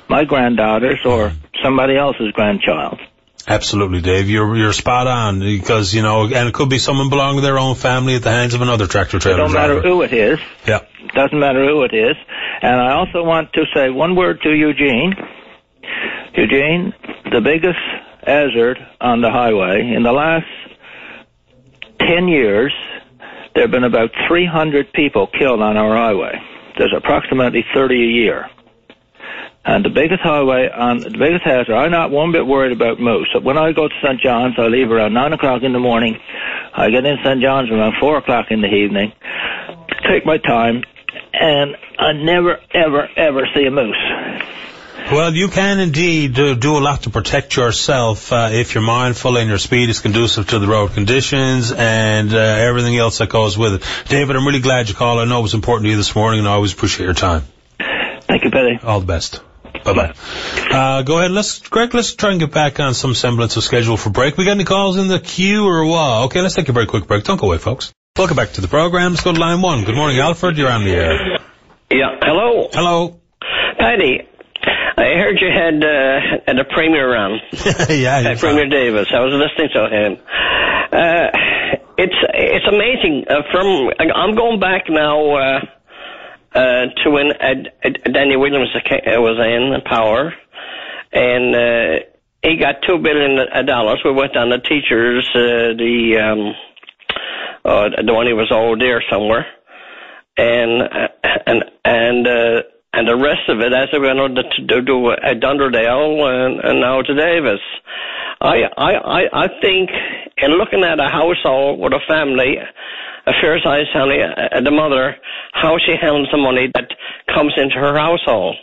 my granddaughter's or somebody else's grandchild. Absolutely, Dave. You're spot on, because, you know, and it could be someone belonging to their own family at the hands of another tractor-trailer driver. It don't matter who it is. Yeah. Doesn't matter who it is. And I also want to say one word to Eugene. Eugene, the biggest hazard on the highway, in the last 10 years, there have been about 300 people killed on our highway. There's approximately 30 a year. And the biggest hazard, I'm not one bit worried about moose. So when I go to St. John's, I leave around 9 o'clock in the morning. I get in St. John's around 4 o'clock in the evening, take my time, and I never, ever, ever see a moose. Well, you can indeed do a lot to protect yourself if you're mindful and your speed is conducive to the road conditions and everything else that goes with it. David, I'm really glad you called. I know it was important to you this morning, and I always appreciate your time. Thank you, Billy. All the best. Bye-bye. Go ahead. Greg, let's try and get back on some semblance of schedule for break. We got any calls in the queue or what? Okay, let's take a very quick break. Don't go away, folks. Welcome back to the program. Let's go to line 1. Good morning, Alfred. You're on the air. Yeah, hello. Hello. Paddy, I heard you had a Premier on. Yeah. Premier Davis. I was listening to him. It's amazing. I'm going back now to when Danny Williams was in power, and he got $2 billion. We went down to teachers, the one he was over there somewhere, and the rest of it, as we went to do at Dunderdale and now to Davis. I think in looking at a household with a family, a fair-sized family, the mother, how she handles the money that comes into her household.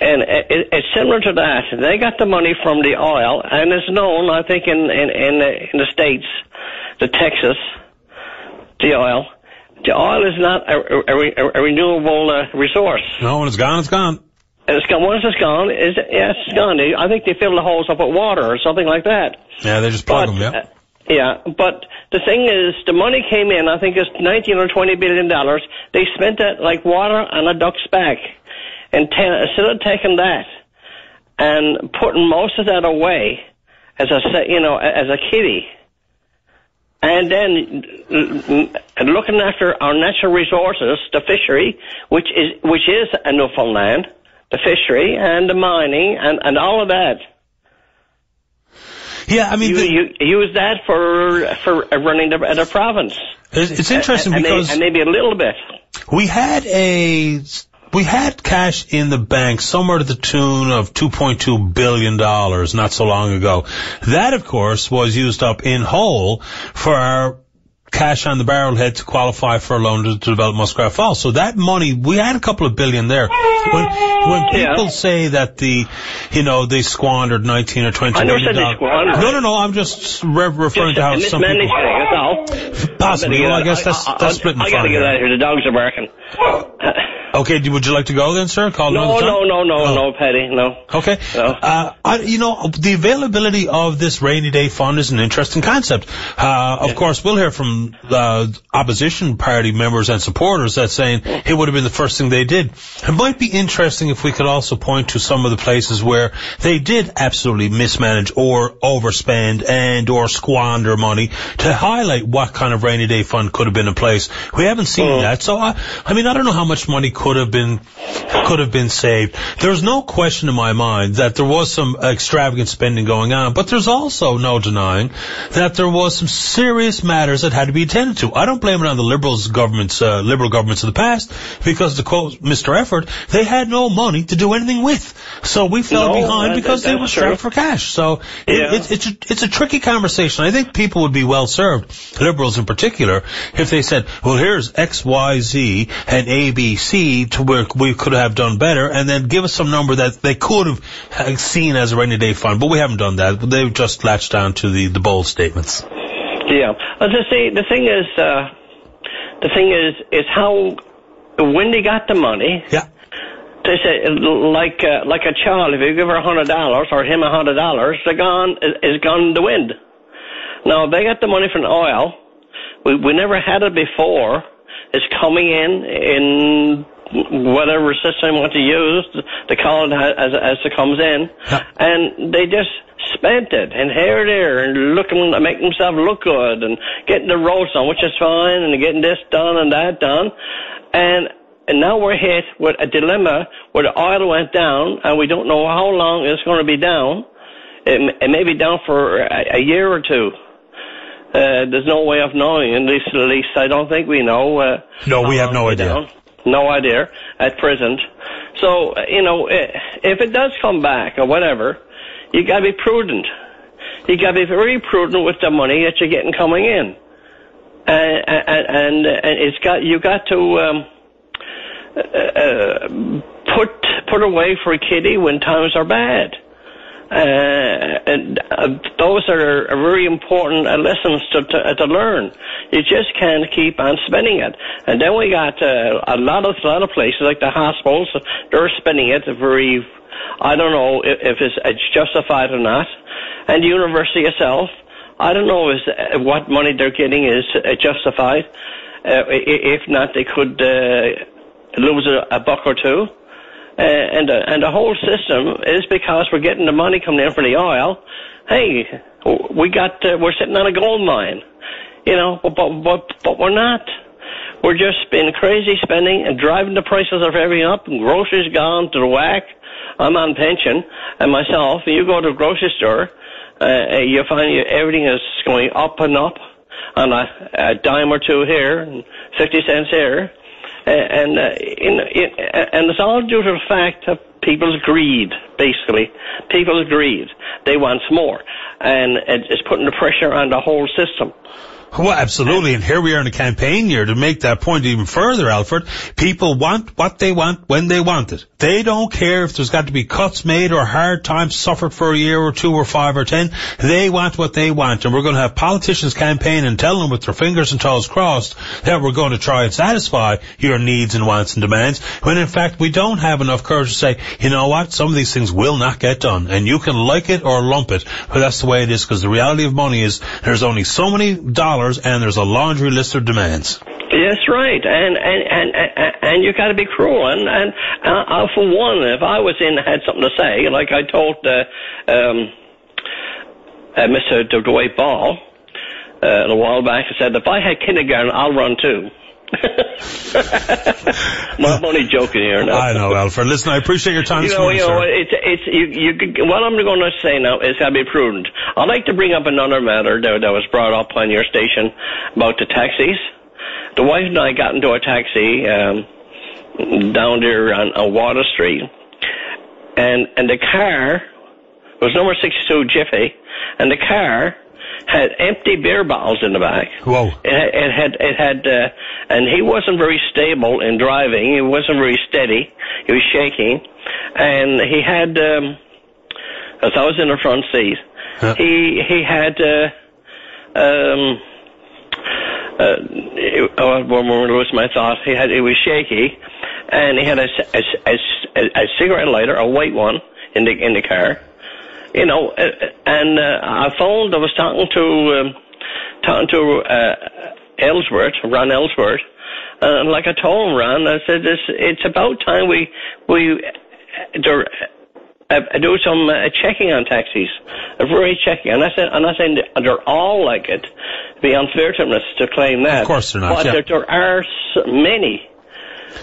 And it's similar to that. They got the money from the oil, and it's known, I think, in the States, the Texas, the oil. The oil is not a renewable resource. No, when it's gone, it's gone. And it's gone. Once it's gone, it's gone. I think they fill the holes up with water or something like that. Yeah, they just plug them, yeah. Yeah, but the thing is, the money came in, I think it's $19 or $20 billion. They spent that like water on a duck's back. And instead of taking that and putting most of that away as a kitty, and then looking after our natural resources, the fishery, which is a Newfoundland, the fishery and the mining and all of that. Yeah, I mean, you use that for running the province. It's interesting because and maybe a little bit. We had cash in the bank somewhere to the tune of $2.2 billion not so long ago. That, of course, was used up in whole for our cash on the barrelhead to qualify for a loan to develop Muskrat Falls. So that money, we had a couple of billion there. When people say that they squandered 19 or 20 million. I never said they squandered. No, I'm just referring to how some people. Possibly. Well, I guess that's splitting. I gotta get out of here. The dogs are barking. Okay, would you like to go then, sir? Call No, Paddy, no. Okay. No. The availability of this rainy day fund is an interesting concept. Of course, we'll hear from opposition party members and supporters that saying it would have been the first thing they did. It might be interesting if we could also point to some of the places where they did absolutely mismanage or overspend and or squander money to highlight what kind of rainy day fund could have been in place. We haven't seen that. So, I don't know how much money could have been saved. There's no question in my mind that there was some extravagant spending going on, but there's also no denying that there was some serious matters that had to be attended to. I don't blame it on the liberal governments of the past, because to quote Mr. Effort, they had no money to do anything with. So we fell behind because they were strapped for cash. So it's a tricky conversation. I think people would be well served, liberals in particular, if they said, well, here's X, Y, Z, and A, B, C to where we could have done better, and then give us some number that they could have seen as a rainy day fund. But we haven't done that. They've just latched on to the bold statements. Yeah. The thing is, the thing is how when they got the money. Yeah. They say, like a child, if you give her $100 or him $100, is gone in the wind. Now, they got the money from oil. We never had it before. It's coming in whatever system you want to use, they call it as it comes in. And they just spent it, and here, there, and making themselves look good, and getting the roads done, which is fine, and getting this done and that done. And now we're hit with a dilemma where the oil went down, and we don't know how long it's going to be down. It may be down for a year or two. There's no way of knowing. At least I don't think we know. No, we have no idea. No idea at present. So, if it does come back or whatever, you got to be prudent. You got to be very prudent with the money that you're getting coming in, and you got to. Put away for a kiddie when times are bad. And those are very important lessons to learn. You just can't keep on spending it. And then we got a lot of places like the hospitals. They're spending it very. I don't know if it's justified or not. And the university itself, I don't know what money they're getting is justified. If not, they could. Lose a buck or two, and the whole system is because we're getting the money coming in for the oil. Hey, we're sitting on a gold mine, but we're not. We're just been crazy spending and driving the prices of everything up. And groceries gone to the whack. I'm on pension, and myself. You go to a grocery store, you find everything is going up and up, on a dime or two here, and 50 cents here. And it's all due to the fact of people's greed, basically. People's greed. They want more. And it's putting the pressure on the whole system. Well, absolutely. And here we are in a campaign year to make that point even further, Alfred. People want what they want when they want it. They don't care if there's got to be cuts made or hard times suffered for a year or 2 or 5 or 10. They want what they want. And we're going to have politicians campaign and tell them with their fingers and toes crossed that we're going to try and satisfy your needs and wants and demands, when in fact we don't have enough courage to say, you know what, some of these things will not get done. And you can like it or lump it, but that's the way it is, because the reality of money is there's only so many dollars and there's a laundry list of demands. Yes, right, and you got to be cruel. And for one, if I was had something to say, like I told Mr. Dwight Ball a while back, I said, if I had kindergarten, I'll run too. I'm only joking here now. I know, Alfred. Listen, I appreciate your time this morning, sir. What I'm going to say now is got to be prudent. I'd like to bring up another matter that was brought up on your station about the taxis. The wife and I got into a taxi down there on Water Street, and the car was number 62 Jiffy, and the car had empty beer bottles in the back. Whoa! It had, and he wasn't very stable in driving. He wasn't very steady. He was shaking, and he had, as I was in the front seat, he had, I'm losing my thought. He was shaky, and he had a cigarette lighter, a white one, in the car. And I phoned. I was talking to Ron Ellsworth, and like I told him, Ron, I said, it's about time we do some checking on taxis, very checking. And I said they're all like it. It'd be unfair to us to claim that. Of course they're not. But there are many.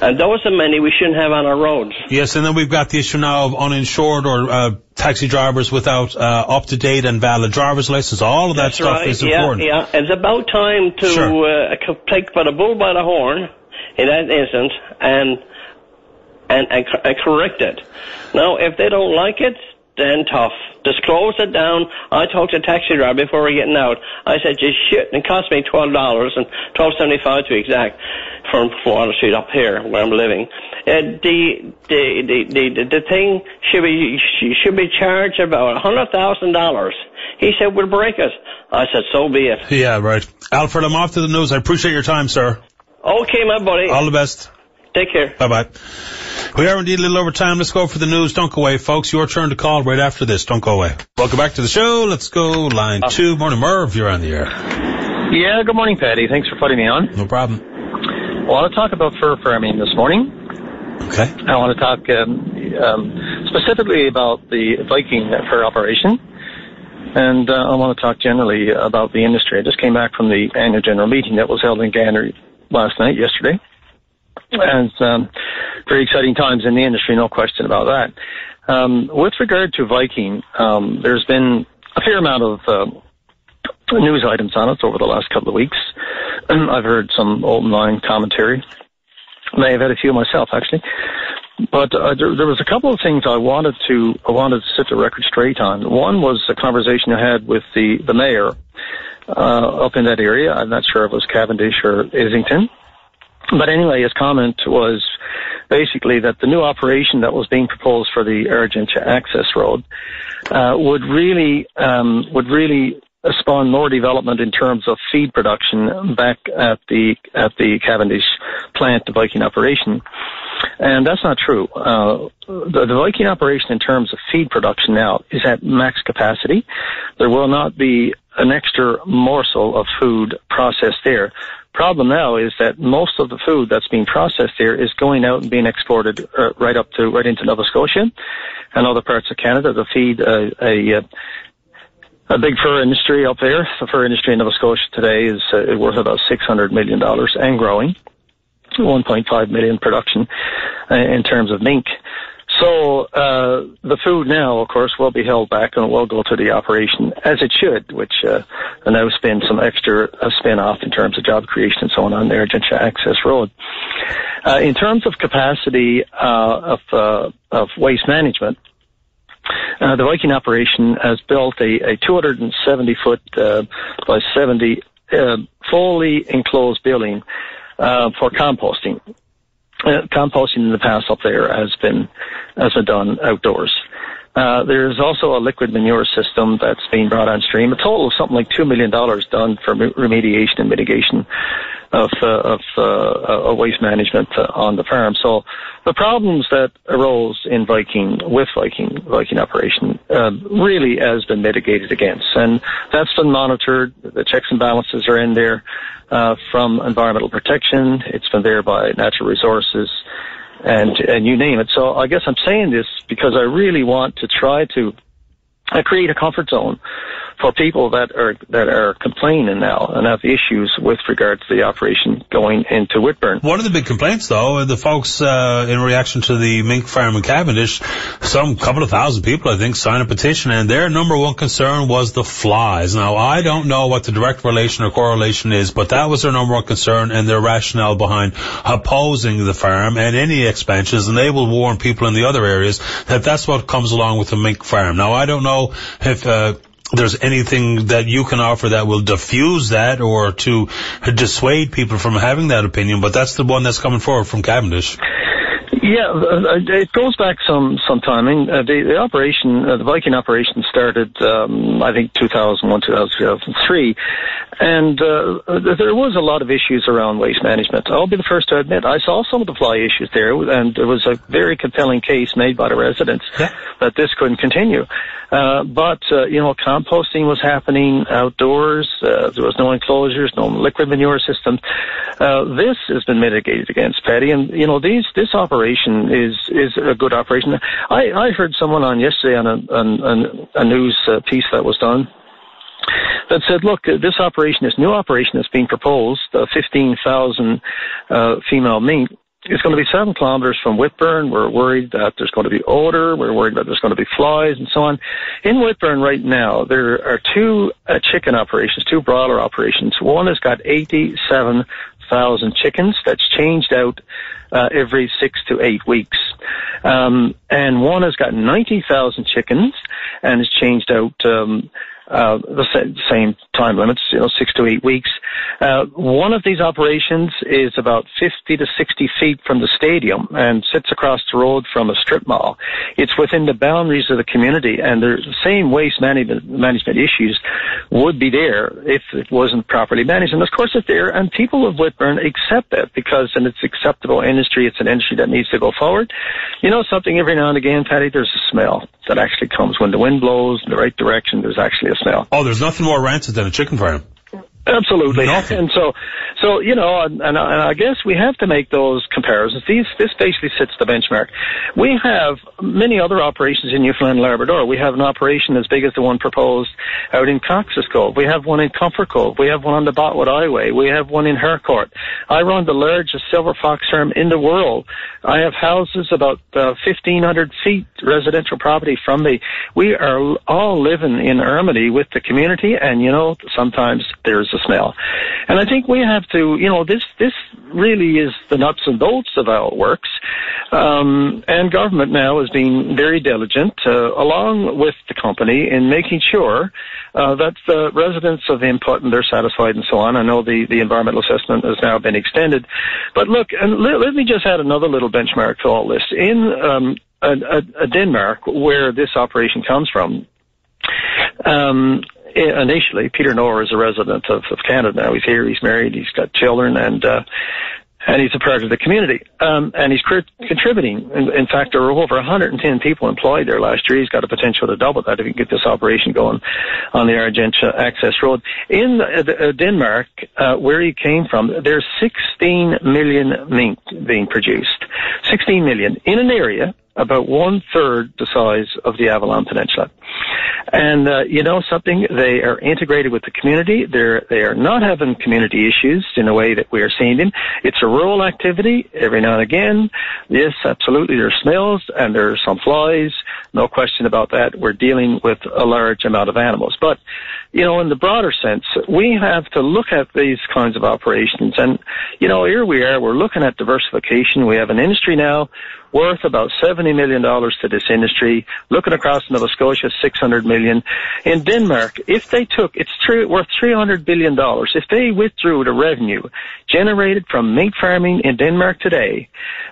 And those are many we shouldn't have on our roads. Yes, and then we've got the issue now of uninsured or taxi drivers without up-to-date and valid driver's license. All of that stuff is important. Yeah, it's about time to take the bull by the horn in that instance and correct it. Now, if they don't like it, then tough. Just close it down. I talked to a taxi driver before we're getting out. I said, just shit, it cost me $12 and $12.75 to be exact from Water Street up here where I'm living. The thing should be charged about $100,000. He said, we'll break it. I said, so be it. Yeah, right. Alfred, I'm off to the news. I appreciate your time, sir. Okay, my buddy. All the best. Take care. Bye-bye. We are indeed a little over time. Let's go for the news. Don't go away, folks. Your turn to call right after this. Don't go away. Welcome back to the show. Let's go. Line 2. Morning, Merv. You're on the air. Yeah, good morning, Paddy. Thanks for putting me on. No problem. I want to talk about fur farming this morning. Okay. I want to talk specifically about the Viking fur operation. And I want to talk generally about the industry. I just came back from the annual general meeting that was held in Gander yesterday. And very exciting times in the industry, no question about that. With regard to Viking, there's been a fair amount of news items on it over the last couple of weeks. I've heard some open line commentary. May have had a few myself, actually. But there was a couple of things I wanted to set the record straight on. One was a conversation I had with the mayor up in that area. I'm not sure if it was Cavendish or Islington. But anyway, his comment was basically that the new operation that was being proposed for the Argentia access road would really spawn more development in terms of feed production back at the Cavendish plant, the Viking operation. And that's not true. The Viking operation in terms of feed production now is at max capacity. There will not be an extra morsel of food processed there. Problem now is that most of the food that's being processed there is going out and being exported right into Nova Scotia and other parts of Canada to feed a big fur industry up there. The fur industry in Nova Scotia today is worth about $600 million and growing. 1.5 million production in terms of mink. So the food now, of course, will be held back and it will go to the operation as it should, which now spin some extra spin-off in terms of job creation and so on the Argentia access road. In terms of capacity of waste management, the Viking operation has built a 270-foot by 70 fully enclosed building for composting. Composting in the past up there has been done outdoors. There's also a liquid manure system that's being brought on stream. A total of something like $2 million done for remediation and mitigation of waste management on the farm. So the problems that arose in Viking operation really has been mitigated against, and that's been monitored. The checks and balances are in there from environmental protection. It's been there by natural resources, and you name it. So I guess I'm saying this because I really want to try to create a comfort zone for people that are complaining now and have issues with regard to the operation going into Whitburn. One of the big complaints, though, the folks in reaction to the mink farm in Cavendish, some couple of thousand people, I think, signed a petition, and their number one concern was the flies. Now, I don't know what the direct relation or correlation is, but that was their number one concern and their rationale behind opposing the farm and any expansions, and they will warn people in the other areas that that's what comes along with the mink farm. Now, I don't know if there's anything that you can offer that will diffuse that or to dissuade people from having that opinion, but that's the one that's coming forward from Cavendish. Yeah, it goes back some time. I mean, the operation, the Viking operation started, I think 2001, 2003, and there was a lot of issues around waste management. I'll be the first to admit I saw some of the fly issues there, and there was a very compelling case made by the residents that this couldn't continue. But composting was happening outdoors. There was no enclosures, no liquid manure system. This has been mitigated against, Paddy, and this operation is a good operation. I heard someone on yesterday on a news piece that was done that said, look, this new operation that's being proposed, 15,000 female mink, it's going to be 7 kilometers from Whitburn. We're worried that there's going to be odor. We're worried that there's going to be flies and so on. In Whitburn right now, there are 2 chicken operations, 2 broiler operations. One has got 87,000 chickens that's changed out every 6 to 8 weeks. And one has got 90,000 chickens and is changed out the same time limits, 6 to 8 weeks. One of these operations is about 50 to 60 feet from the stadium and sits across the road from a strip mall. It's within the boundaries of the community, and the same waste management issues would be there if it wasn't properly managed. And of course it's there, and people of Whitburn accept that because it's acceptable industry. It's an industry that needs to go forward. Something every now and again, Paddy, there's a smell that actually comes when the wind blows in the right direction. There's actually a smell. Oh, there's nothing more rancid than a chicken farm. Absolutely. Nothing. And so and I guess we have to make those comparisons. This basically sets the benchmark. We have many other operations in Newfoundland and Labrador. We have an operation as big as the one proposed out in Cox's Cove. We have one in Comfort Cove. We have one on the Botwood Highway. We have one in Harcourt. I run the largest silver fox farm in the world. I have houses about 1,500 feet residential property from me. We are all living in harmony with the community, and sometimes there's a smell. And I think we have to, this really is the nuts and bolts of how it works. And government now is being very diligent, along with the company, in making sure that the residents have input and they're satisfied and so on. I know the environmental assessment has now been extended. But look, and let me just add another little benchmark to all this. In Denmark, where this operation comes from, initially, Peter Noor is a resident of Canada now. He's here, he's married, he's got children, and he's a part of the community. And he's contributing. In fact, there were over 110 people employed there last year. He's got a potential to double that if he can get this operation going on the Argentia Access Road. In Denmark, where he came from, there's 16 million mink being produced. 16 million in an area about 1/3 the size of the Avalon Peninsula. And something, they are integrated with the community. They are not having community issues in the way that we are seeing them. It's a rural activity every now and again. Yes, absolutely, there are smells and there are some flies. No question about that. We're dealing with a large amount of animals. But, in the broader sense, we have to look at these kinds of operations. And, here we are, we're looking at diversification. We have an industry now worth about $70 million to this industry. Looking across Nova Scotia, $600 million. In Denmark, if they took, worth $300 billion. If they withdrew the revenue generated from mink farming in Denmark today,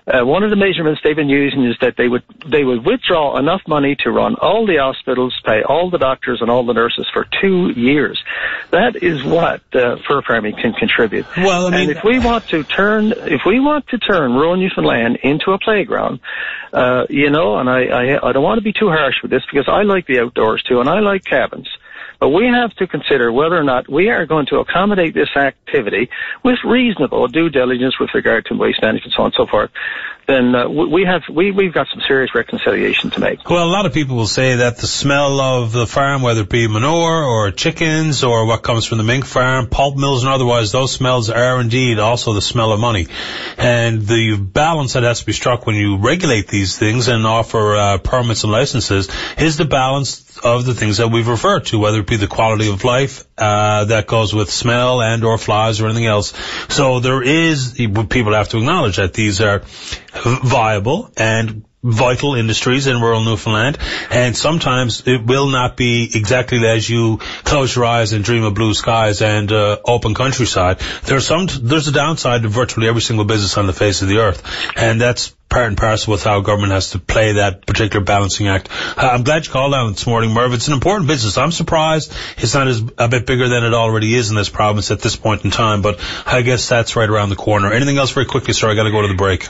one of the measurements they've been using is that they would withdraw enough money to run all the hospitals, pay all the doctors and all the nurses for 2 years. That is what fur farming can contribute. Well, and if we want to turn rural Newfoundland into a playground, and I don't want to be too harsh with this because I like the outdoors too, and I like cabins. But we have to consider whether or not we are going to accommodate this activity with reasonable due diligence with regard to waste management, so on and so forth. Then we've got some serious reconciliation to make. Well, a lot of people will say that the smell of the farm, whether it be manure or chickens or what comes from the mink farm, pulp mills and otherwise, those smells are indeed also the smell of money. And the balance that has to be struck when you regulate these things and offer permits and licenses is the balance of the things that we've referred to, whether it be the quality of life that goes with smell and or flies or anything else. So people have to acknowledge that these are viable and vital industries in rural Newfoundland, and sometimes it will not be exactly as you close your eyes and dream of blue skies and open countryside. There's a downside to virtually every single business on the face of the earth, and that's part and parcel with how government has to play that particular balancing act. I'm glad you called out this morning, Merv. It's an important business. I'm surprised it's not a bit bigger than it already is in this province at this point in time, but I guess that's right around the corner. Anything else very quickly, sir? I got to go to the break.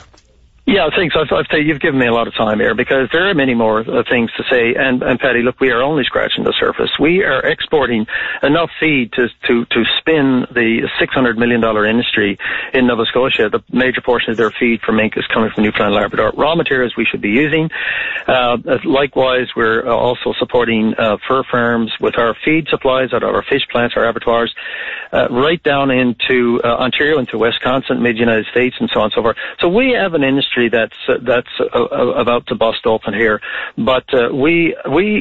Yeah, thanks. I've you've given me a lot of time here because there are many more things to say. And Patty, look, we are only scratching the surface. We are exporting enough feed to spin the $600 million industry in Nova Scotia. The major portion of their feed for mink is coming from Newfoundland and Labrador. Raw materials we should be using. Likewise, we're also supporting fur farms with our feed supplies out of our fish plants, our abattoirs, right down into Ontario, into Wisconsin, mid-United States, and so on and so forth. So we have an industry industry that's about to bust open here. But we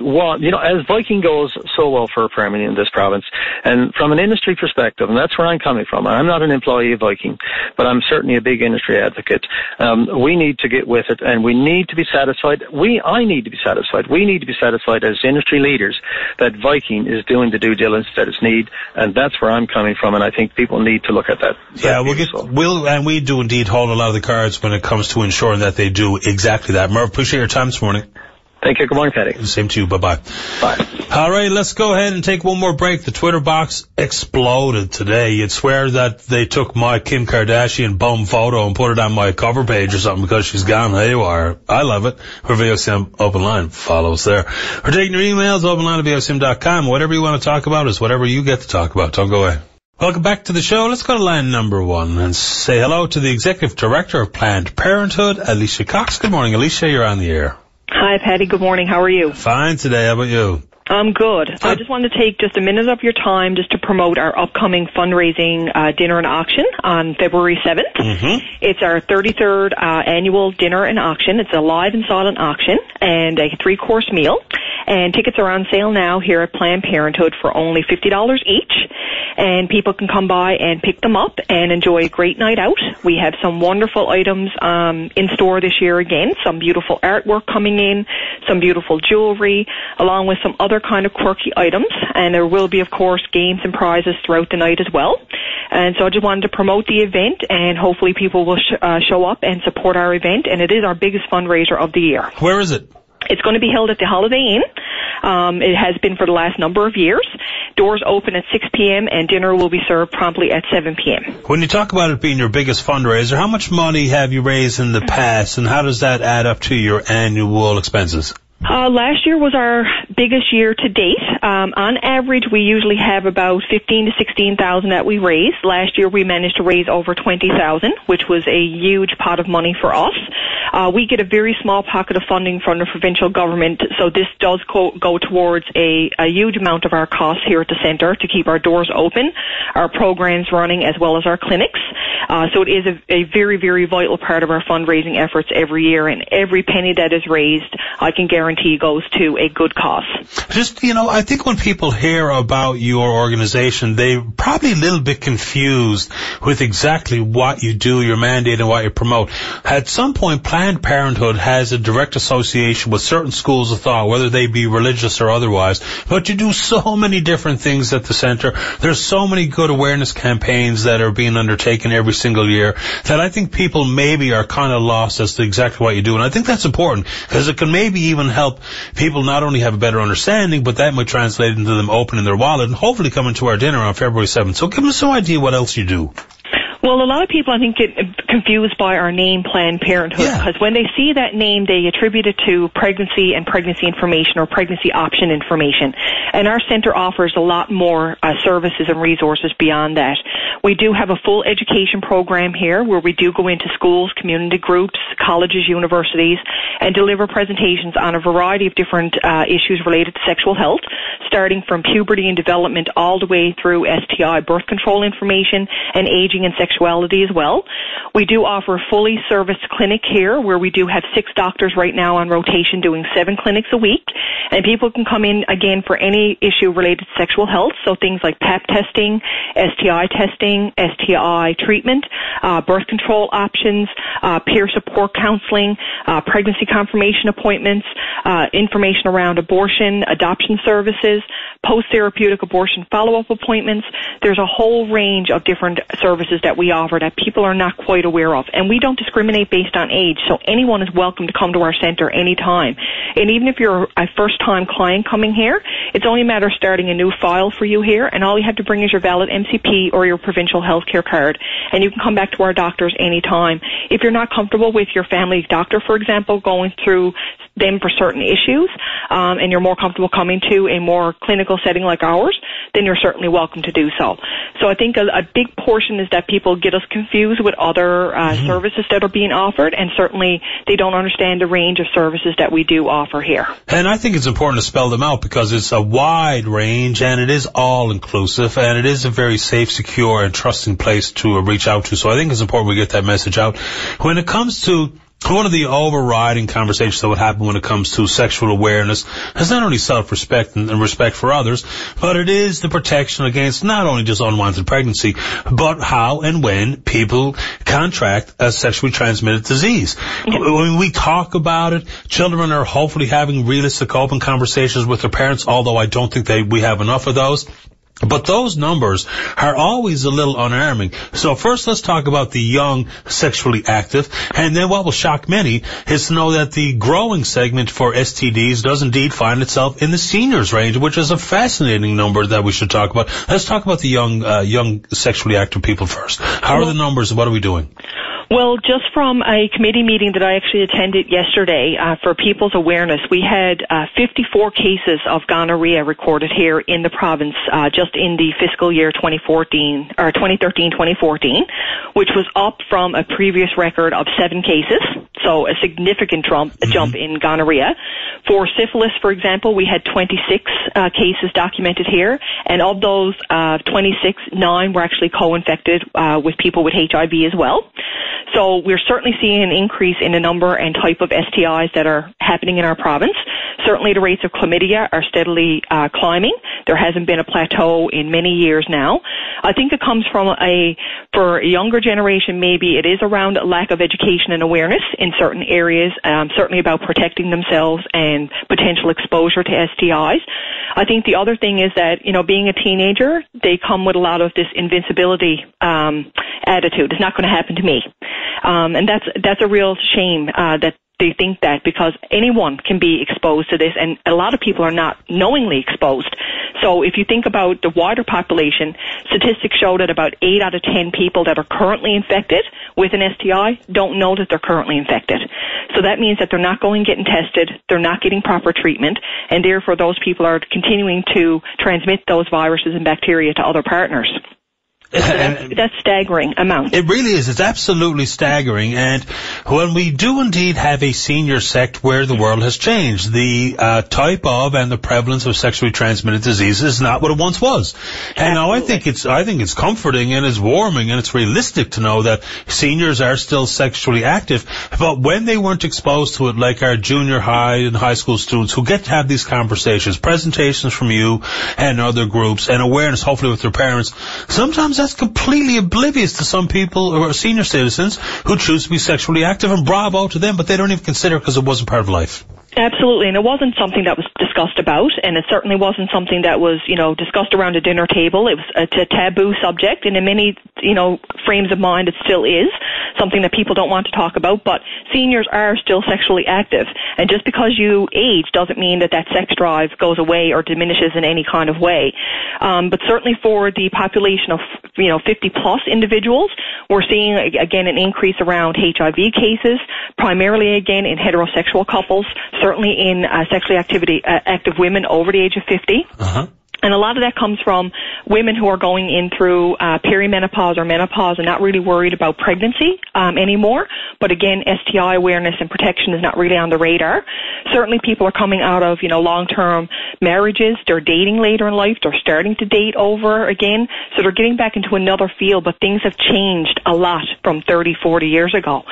want, as Viking goes so well for permitting in this province, and from an industry perspective, and that's where I'm coming from. I'm not an employee of Viking, but I'm certainly a big industry advocate. We need to get with it, and we need to be satisfied. I need to be satisfied. We need to be satisfied as industry leaders that Viking is doing the due diligence that it's need, and that's where I'm coming from, and I think people need to look at that. Yeah, we do indeed hold a lot of the cards when it comes to ensuring that they do exactly that. Merv, appreciate your time this morning. Thank you. Good morning, Paddy. Same to you. Bye-bye. Bye. All right, let's go ahead and take one more break. The Twitter box exploded today. You'd swear that they took my Kim Kardashian bum photo and put it on my cover page or something because she's gone haywire. I love it. For VOCM Open Line, follow us there. We're taking your emails, openline@VOCM.com. Whatever you want to talk about is whatever you get to talk about. Don't go away. Welcome back to the show. Let's go to line number 1 and say hello to the Executive Director of Planned Parenthood, Alicia Cox. Good morning, Alicia. You're on the air. Hi, Patty. Good morning. How are you? Fine today. How about you? I'm good. I just wanted to take just a minute of your time just to promote our upcoming fundraising dinner and auction on February 7th. Mm-hmm. It's our 33rd annual dinner and auction. It's a live and silent auction and a 3-course meal. And tickets are on sale now here at Planned Parenthood for only $50 each. And people can come by and pick them up and enjoy a great night out. We have some wonderful items in store this year again, some beautiful artwork coming in, some beautiful jewelry, along with some other kind of quirky items. And there will be, of course, games and prizes throughout the night as well. And so I just wanted to promote the event, and hopefully people will show up and support our event. And it is our biggest fundraiser of the year. Where is it? It's going to be held at the Holiday Inn. It has been for the last number of years. Doors open at 6 p.m. and dinner will be served promptly at 7 p.m. When you talk about it being your biggest fundraiser, how much money have you raised in the past, and how does that add up to your annual expenses? Last year was our biggest year to date. On average, we usually have about $15,000 to $16,000 that we raise. Last year, we managed to raise over $20,000, which was a huge pot of money for us. We get a very small pocket of funding from the provincial government, so this does go towards a huge amount of our costs here at the centre to keep our doors open, our programs running, as well as our clinics. So it is a very, very vital part of our fundraising efforts every year, and every penny that is raised, I can guarantee goes to a good cause. Just, I think when people hear about your organization, they're probably a little bit confused with exactly what you do, your mandate, and what you promote. At some point, Planned Parenthood has a direct association with certain schools of thought, whether they be religious or otherwise, but you do so many different things at the centre. There's so many good awareness campaigns that are being undertaken every single year that I think people maybe are kind of lost as to exactly what you do, and I think that's important because it can maybe even help people not only have a better understanding, but that might translate into them opening their wallet and hopefully coming to our dinner on February 7th. So give us some idea what else you do. Well, a lot of people, I think, get confused by our name, Planned Parenthood, because when they see that name, they attribute it to pregnancy and pregnancy information or pregnancy option information. And our center offers a lot more services and resources beyond that. We do have a full education program here where we do go into schools, community groups, colleges, universities, and deliver presentations on a variety of different issues related to sexual health, starting from puberty and development all the way through STI, birth control information, and aging and sexuality as well. We do offer a fully serviced clinic here where we do have 6 doctors right now on rotation doing 7 clinics a week. And people can come in, again, for any issue related to sexual health, so things like Pap testing, STI testing, STI treatment, birth control options, peer support counseling, pregnancy confirmation appointments, information around abortion, adoption services, post-therapeutic abortion follow-up appointments. There's a whole range of different services that we offer that people are not quite aware of. And we don't discriminate based on age, so anyone is welcome to come to our center anytime. And even if you're a first-time client coming here, it's only a matter of starting a new file for you here, and all you have to bring is your valid MCP or your provincial health care card, and you can come back to our doctors anytime. If you're not comfortable with your family doctor, for example, going through them for certain issues, and you're more comfortable coming to a more clinical setting like ours, then you're certainly welcome to do so. So I think a big portion is that people get us confused with other services that are being offered, and certainly they don't understand the range of services that we do offer here. And I think it's important to spell them out because it's a wide range and it is all-inclusive and it is a very safe, secure, and trusting place to reach out to. So I think it's important we get that message out. When it comes to one of the overriding conversations that would happen when it comes to sexual awareness is not only self-respect and respect for others, but it is the protection against not only just unwanted pregnancy, but how and when people contract a sexually transmitted disease. When we talk about it, children are hopefully having realistic, open conversations with their parents, although I don't think we have enough of those. But those numbers are always a little unarming. So first let's talk about the young sexually active, and then what will shock many is to know that the growing segment for STDs does indeed find itself in the seniors range, which is a fascinating number that we should talk about. Let's talk about the young sexually active people first. How are the numbers and what are we doing? Well, just from a committee meeting that I actually attended yesterday for people's awareness, we had 54 cases of gonorrhea recorded here in the province just in the fiscal year 2013-2014, which was up from a previous record of 7 cases, so a significant jump in gonorrhea. For syphilis, for example, we had 26 cases documented here, and of those 26, 9 were actually co-infected with people with HIV as well. So we're certainly seeing an increase in the number and type of STIs that are happening in our province. Certainly the rates of chlamydia are steadily climbing. There hasn't been a plateau in many years now. I think it comes from for a younger generation, maybe it is around a lack of education and awareness in certain areas, certainly about protecting themselves and potential exposure to STIs. I think the other thing is that, being a teenager, they come with a lot of this invincibility attitude. It's not going to happen to me. And that's a real shame that they think that, because anyone can be exposed to this, and a lot of people are not knowingly exposed. So if you think about the wider population, statistics show that about 8 out of 10 people that are currently infected with an STI don't know that they're currently infected. So that means that they're not going getting tested, they're not getting proper treatment, and therefore those people are continuing to transmit those viruses and bacteria to other partners. So that's staggering amount. It really is. It's absolutely staggering. And when we do indeed have a senior sect where the world has changed, the type of and the prevalence of sexually transmitted diseases is not what it once was. And now I think it's comforting and it's warming and it's realistic to know that seniors are still sexually active. But when they weren't exposed to it, like our junior high and high school students who get to have these conversations, presentations from you and other groups, and awareness hopefully with their parents, sometimes that's completely oblivious to some people who are senior citizens who choose to be sexually active, and bravo to them, but they don't even consider it because it wasn't part of life. Absolutely, and it wasn't something that was discussed about, and it certainly wasn't something that was, discussed around a dinner table. It was a taboo subject, and in many, frames of mind it still is something that people don't want to talk about, but seniors are still sexually active, and just because you age doesn't mean that sex drive goes away or diminishes in any kind of way. But certainly for the population of, 50-plus individuals, we're seeing, again, an increase around HIV cases, primarily, again, in heterosexual couples, certainly in sexually active women over the age of 50. Uh-huh. And a lot of that comes from women who are going in through perimenopause or menopause and not really worried about pregnancy anymore. But again, STI awareness and protection is not really on the radar. Certainly people are coming out of, long-term marriages. They're dating later in life. They're starting to date over again. So they're getting back into another field, but things have changed a lot from 30, 40 years ago.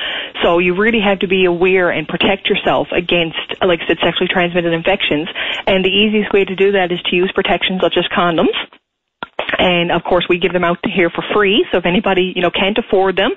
So you really have to be aware and protect yourself against, like I said, sexually transmitted infections. And the easiest way to do that is to use protection such as condoms. And, of course, we give them out here for free. So if anybody, can't afford them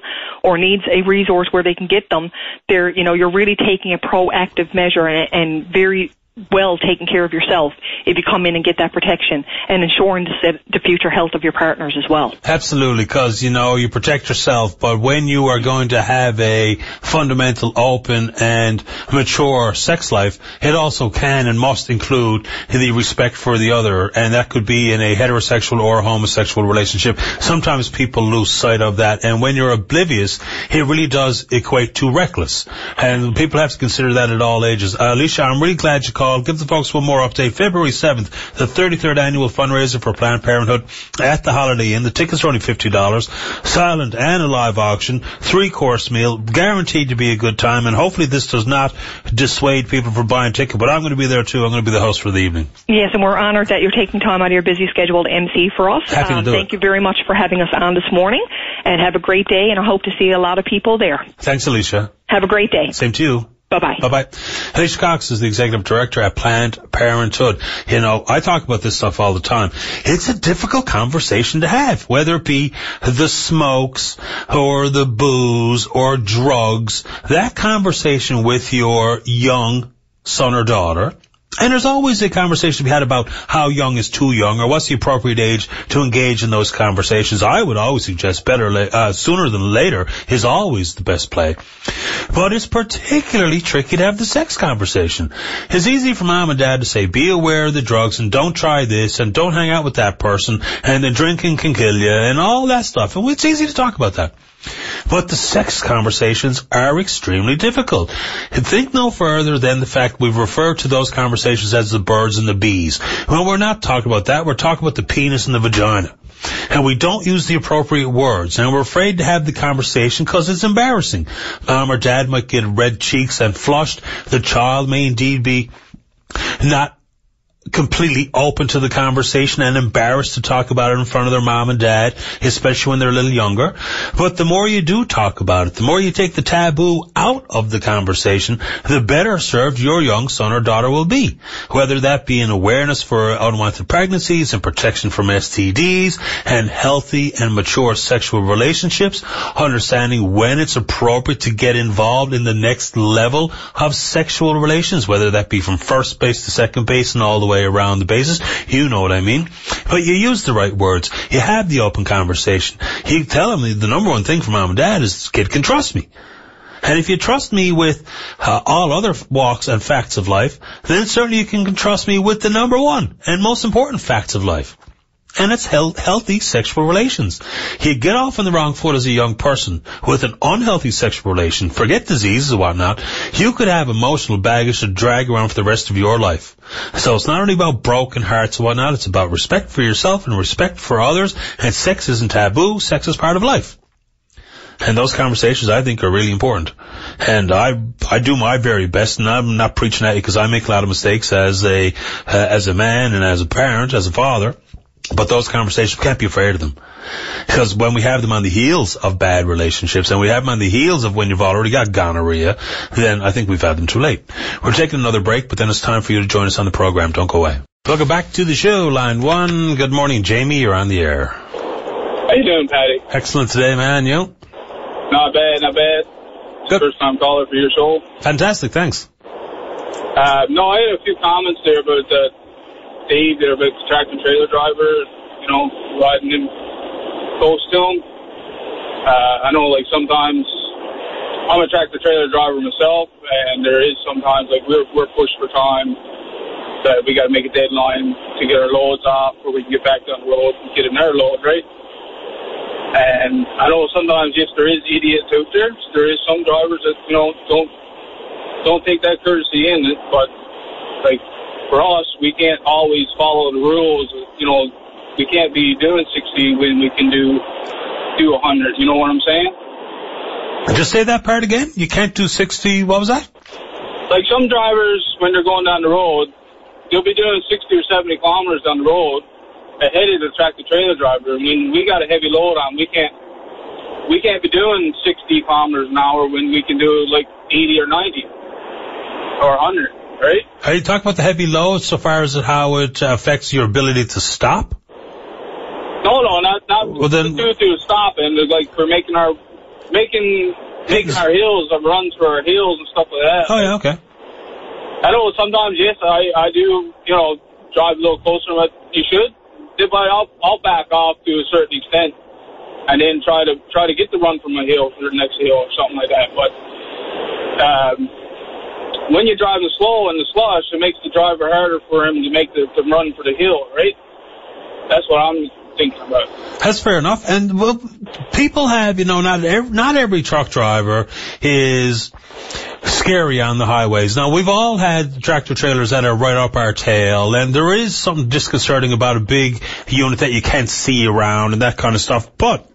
or needs a resource where they can get them, you're really taking a proactive measure and very well taking care of yourself if you come in and get that protection, and ensuring the future health of your partners as well. Absolutely, because, you protect yourself, but when you are going to have a fundamental, open, and mature sex life, it also can and must include the respect for the other, and that could be in a heterosexual or a homosexual relationship. Sometimes people lose sight of that, and when you're oblivious, it really does equate to reckless, and people have to consider that at all ages. Alicia, I'm really glad you called. Give the folks one more update. February 7th, the 33rd annual fundraiser for Planned Parenthood at the Holiday Inn. The tickets are only $50. Silent and a live auction. 3-course meal. Guaranteed to be a good time. And hopefully this does not dissuade people from buying tickets. But I'm going to be there too. I'm going to be the host for the evening. Yes, and we're honored that you're taking time out of your busy schedule to MC for us. Happy to do Thank you very much for having us on this morning. And have a great day. And I hope to see a lot of people there. Thanks, Alicia. Have a great day. Same to you. Bye-bye. Bye-bye. Alicia Cox is the executive director at Planned Parenthood. You know, I talk about this stuff all the time. It's a difficult conversation to have, whether it be the smokes or the booze or drugs. That conversation with your young son or daughter. And there's always a conversation to be had about how young is too young or what's the appropriate age to engage in those conversations. I would always suggest sooner than later is always the best play. But it's particularly tricky to have the sex conversation. It's easy for mom and dad to say, be aware of the drugs and don't try this and don't hang out with that person and the drinking can kill you and all that stuff. And it's easy to talk about that. But the sex conversations are extremely difficult. And think no further than the fact we've referred to those conversations as the birds and the bees. Well, we're not talking about that. We're talking about the penis and the vagina. And we don't use the appropriate words. And we're afraid to have the conversation because it's embarrassing. Mom or dad might get red cheeks and flushed. The child may indeed be not completely open to the conversation and embarrassed to talk about it in front of their mom and dad, especially when they're a little younger. But the more you do talk about it, the more you take the taboo out of the conversation, the better served your young son or daughter will be. Whether that be an awareness for unwanted pregnancies and protection from STDs and healthy and mature sexual relationships, understanding when it's appropriate to get involved in the next level of sexual relations, whether that be from first base to second base and all the way around the bases. You know what I mean. But you use the right words. You have the open conversation. You tell them the number one thing for mom and dad is kid can trust me. And if you trust me with all other walks and facts of life, then certainly you can trust me with the number one and most important facts of life. And it's healthy sexual relations. You get off on the wrong foot as a young person with an unhealthy sexual relation, forget diseases and whatnot, you could have emotional baggage to drag around for the rest of your life. So it's not only about broken hearts and whatnot, it's about respect for yourself and respect for others, and sex isn't taboo, sex is part of life. And those conversations, I think, are really important. And I do my very best, and I'm not preaching at you because I make a lot of mistakes as a man and as a parent, as a father. But those conversations, we can't be afraid of them. Because when we have them on the heels of bad relationships, and we have them on the heels of when you've already got gonorrhea, then I think we've had them too late. We're taking another break, but then it's time for you to join us on the program. Don't go away. Welcome back to the show, line one. Good morning, Jamie. You're on the air. How you doing, Patty? Excellent today, man. You? Not bad, not bad. Good. First time caller for your show. Fantastic, thanks. No, I had a few comments there about Dave there about the tractor trailer driver, you know, riding him close to him. I know, like, sometimes I'm a tractor trailer driver myself, and there is sometimes, like, we're pushed for time that we got to make a deadline to get our loads off before we can get back down the road and get another load, right? And I know sometimes, yes, there is idiots out there. There is some drivers that, you know, don't take that courtesy in it, but, like, for us, we can't always follow the rules. You know, we can't be doing 60 when we can do 100. You know what I'm saying? Just say that part again. You can't do 60. What was that? Like some drivers, when they're going down the road, they'll be doing 60 or 70 kilometers down the road ahead of the tractor trailer driver. I mean, we got a heavy load on. We can't be doing 60 kilometers an hour when we can do like 80 or 90 or 100. Right? Are you talking about the heavy load so far as how it affects your ability to stop? No, not well, then, to stop, and like for making our hills, our runs for our hills and stuff like that. Oh yeah, okay. I know sometimes, yes, I do, you know, drive a little closer than what you should, but I'll back off to a certain extent, and then try to get the run from a hill to the next hill or something like that. But when you're driving slow in the slush, it makes the driver harder for him to make the run for the hill, right? That's what I'm thinking about. That's fair enough. And well, people have, you know, not every truck driver is scary on the highways. Now, we've all had tractor trailers that are right up our tail, and there is something disconcerting about a big unit that you can't see around and that kind of stuff. But,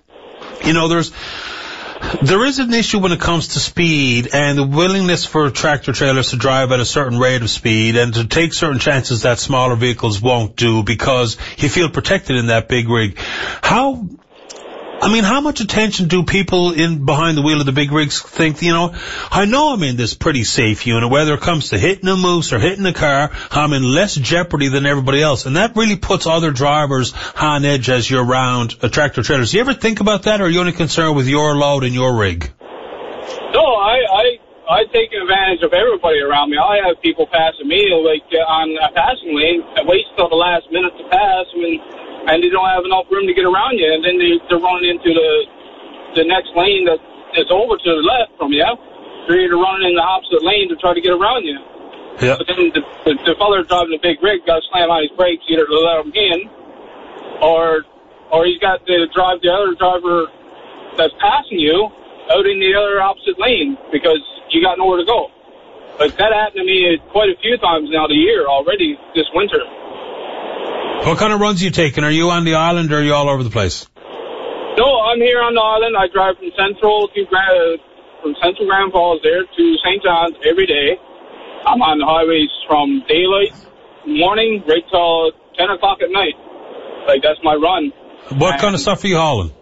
you know, there is an issue when it comes to speed and the willingness for tractor trailers to drive at a certain rate of speed and to take certain chances that smaller vehicles won't do because you feel protected in that big rig. How I mean, how much attention do people in behind the wheel of the big rigs think, you know, I know I'm in this pretty safe unit, whether it comes to hitting a moose or hitting a car, I'm in less jeopardy than everybody else. And that really puts other drivers on edge as you're around tractor trailers. Do you ever think about that, or are you only concerned with your load and your rig? No, I take advantage of everybody around me. I have people passing me, like, on a passing lane, and wait till the last minute to pass, and they don't have enough room to get around you, and then they're running into the next lane that's over to the left from you. They're either running in the opposite lane to try to get around you. Yeah. But then the fella driving the big rig got to slam on his brakes either to let him in, or he's got to drive the other driver that's passing you out in the other opposite lane because you got nowhere to go. But that happened to me quite a few times now the year already this winter. What kind of runs are you taking? Are you on the island or are you all over the place? No, I'm here on the island. I drive from Central Grand Falls there to St. John's every day. I'm on the highways from daylight morning right till 10 o'clock at night. Like, that's my run. What kind of stuff are you hauling?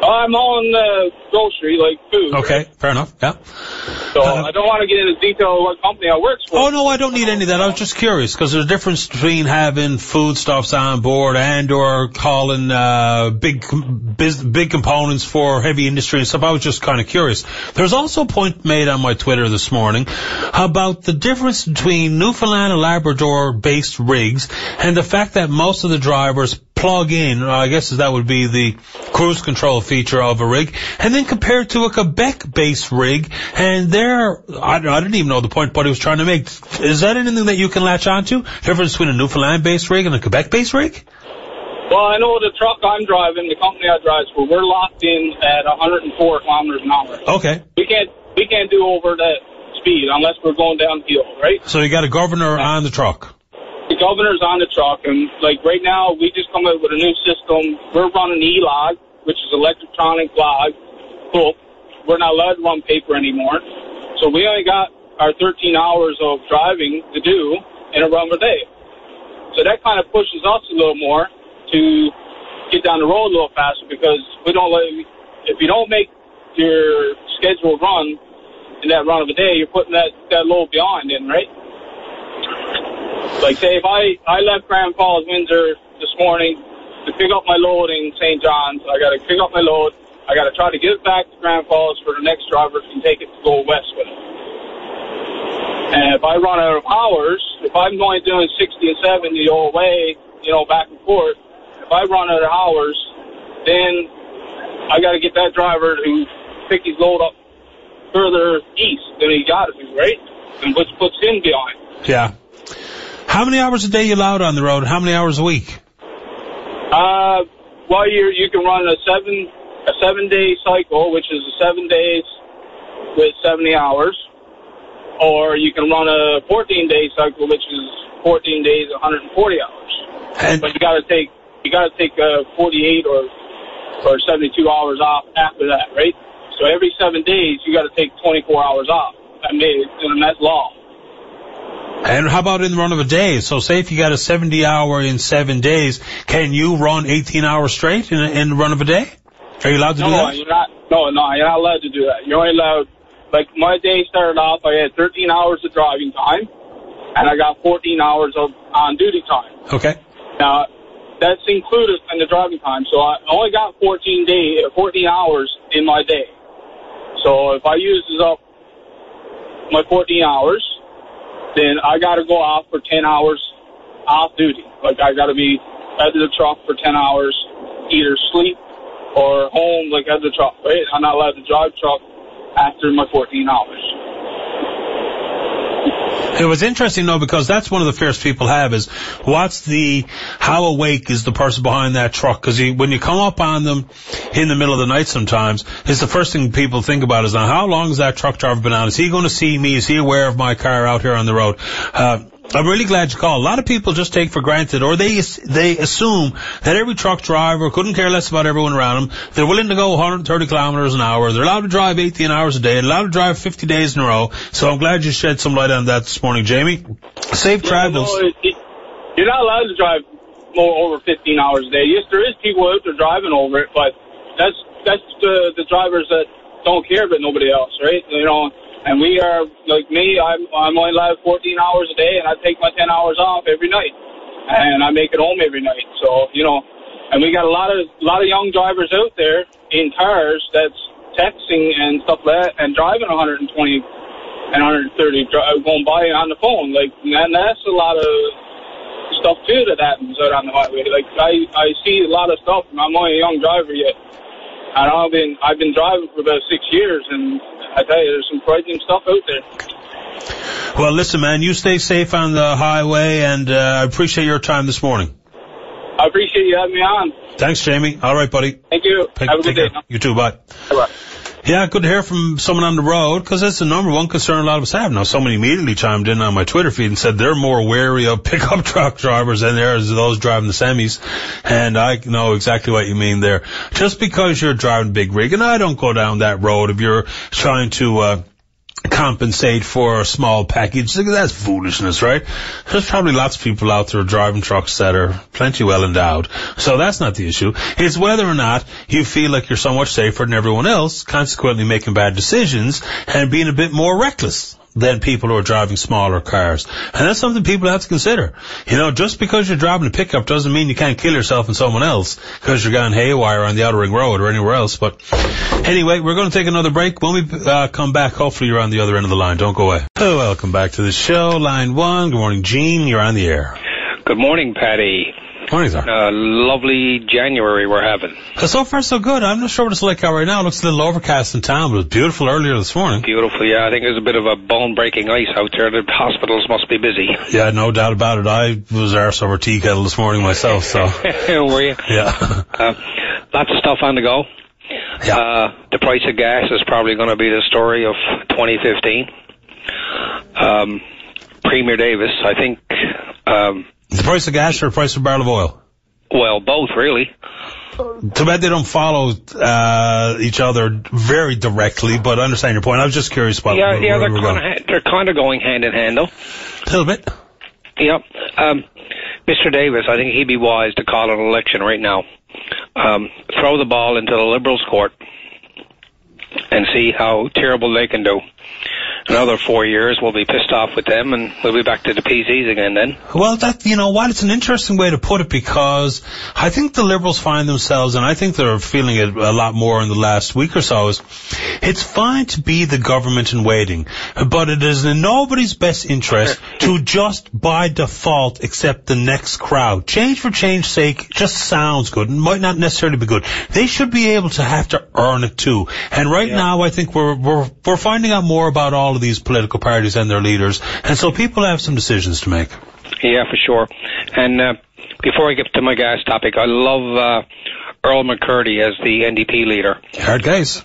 I'm on grocery, like food. Okay, right? fair enough, yeah. So I don't want to get into detail of what company I work for. Oh, no, I don't need any of that. I was just curious, because there's a difference between having foodstuffs on board and or hauling big components for heavy industry and stuff. I was just kind of curious. There's also a point made on my Twitter this morning about the difference between Newfoundland and Labrador-based rigs and the fact that most of the drivers plug in, I guess that would be the cruise control feature of a rig, and then compared to a Quebec-based rig, and I didn't even know the point what he was trying to make. Is that anything that you can latch onto? Difference between a Newfoundland-based rig and a Quebec-based rig? Well, I know the truck I'm driving, the company I drive for, we're locked in at 104 kilometers an hour. Okay. We can't do over that speed unless we're going downhill, right? So you got a governor on the truck? The governor's on the truck, and like right now, we just come out with a new system. We're running E-log, which is electronic log book. We're not allowed to run paper anymore. So we only got our 13 hours of driving to do in a run a day. So that kind of pushes us a little more to get down the road a little faster because if you don't make your scheduled run in that run of a day, you're putting that load behind in, right? Like, say, if I left Grand Falls, Windsor this morning to pick up my load in St. John's, I got to pick up my load. I got to try to get it back to Grand Falls for the next driver can take it to go west with it. And if I run out of hours, if I'm only doing 60 and 70 the whole way, back and forth, if I run out of hours, then I got to get that driver to pick his load up further east than he got to do, right? And which puts him behind. Yeah. How many hours a day you allowed on the road? How many hours a week? Well, you can run a 7-day cycle, which is 7 days with 70 hours, or you can run a 14-day cycle, which is 14 days, 140 hours. But you got to take 48 or 72 hours off after that, right? So every 7 days you got to take 24 hours off. And that's law. And how about in the run of a day? So say if you got a 70-hour in 7 days, can you run 18 hours straight in the run of a day? Are you allowed to do that? You're not allowed to do that. You're only allowed, like my day started off, I had 13 hours of driving time, and I got 14 hours of on-duty time. Okay. Now, that's included in the driving time, so I only got 14 hours in my day. So if I use up my 14 hours, then I got to go off for 10 hours off duty. Like, I got to be at the truck for 10 hours, either sleep or home, like at the truck, right? I'm not allowed to drive truck after my 14 hours. It was interesting, though, because that's one of the fears people have is how awake is the person behind that truck? Because when you come up on them in the middle of the night sometimes, it's the first thing people think about is, now, how long has that truck driver been on? Is he going to see me? Is he aware of my car out here on the road? I'm really glad you called. A lot of people just take for granted, or they assume that every truck driver couldn't care less about everyone around them. They're willing to go 130 kilometers an hour. They're allowed to drive 18 hours a day. They're allowed to drive 50 days in a row. So I'm glad you shed some light on that this morning, Jamie. Safe travels. No, you're not allowed to drive over 15 hours a day. Yes, there is people out there driving over it, but that's the drivers that don't care about nobody else, right? You know, and we are, like me, I'm only allowed 14 hours a day, and I take my 10 hours off every night, and I make it home every night. So, you know, and we got a lot of young drivers out there in cars that's texting and stuff like that, and driving 120 and 130 going by on the phone, like, and that's a lot of stuff too that happens out on the highway. Like, I see a lot of stuff, and I'm only a young driver yet. And I've been driving for about 6 years, and I tell you, there's some frightening stuff out there. Well, listen, man, you stay safe on the highway, and I appreciate your time this morning. I appreciate you having me on. Thanks, Jamie. All right, buddy. Thank you. Have a good day. You too. Bye. Bye. Yeah, good to hear from someone on the road, because that's the number one concern a lot of us have. Now, someone immediately chimed in on my Twitter feed and said they're more wary of pickup truck drivers than there is those driving the semis. And I know exactly what you mean there. Just because you're driving a big rig, and I don't go down that road if you're trying to compensate for a small package. That's foolishness, right? There's probably lots of people out there driving trucks that are plenty well endowed. So that's not the issue. It's whether or not you feel like you're so much safer than everyone else, consequently making bad decisions and being a bit more reckless than people who are driving smaller cars. And that's something people have to consider. You know, just because you're driving a pickup doesn't mean you can't kill yourself and someone else because you're going haywire on the Outer Ring Road or anywhere else. But anyway, we're going to take another break. When we come back, hopefully you're on the other end of the line. Don't go away. Oh, welcome back to the show. Line 1. Good morning, Gene. You're on the air. Good morning, Paddy. Morning, sir. Lovely January we're having. So far, so good. I'm not sure what it's like out right now. It looks a little overcast in town, but it was beautiful earlier this morning. Beautiful, yeah. I think there's a bit of a bone-breaking ice out there. The hospitals must be busy. Yeah, no doubt about it. I was arse over tea kettle this morning myself, so. Were you? Yeah. Lots of stuff on the go. Yeah. The price of gas is probably going to be the story of 2015. Premier Davis, I think... the price of gas or the price of a barrel of oil? Well, both, really. Too bad they don't follow each other very directly, but I understand your point. I was just curious about where we're going. They're kind of going hand in hand, though. A little bit. Yep. Mr. Davis, I think he'd be wise to call an election right now. Throw the ball into the Liberals' court and see how terrible they can do. Another 4 years, we'll be pissed off with them, and we'll be back to the PCs again then. Well, that, you know what, it's an interesting way to put it, because I think the Liberals find themselves, and I think they're feeling it a lot more in the last week or so, is it's fine to be the government in waiting, but it is in nobody's best interest to just by default accept the next crowd. Change for change's sake just sounds good and might not necessarily be good. They should be able to have to earn it too. And right now, I think we're finding out more about all of these political parties and their leaders, and so people have some decisions to make. Yeah, for sure. And before I get to my gas topic, I love Earl McCurdy as the NDP leader. Hard case.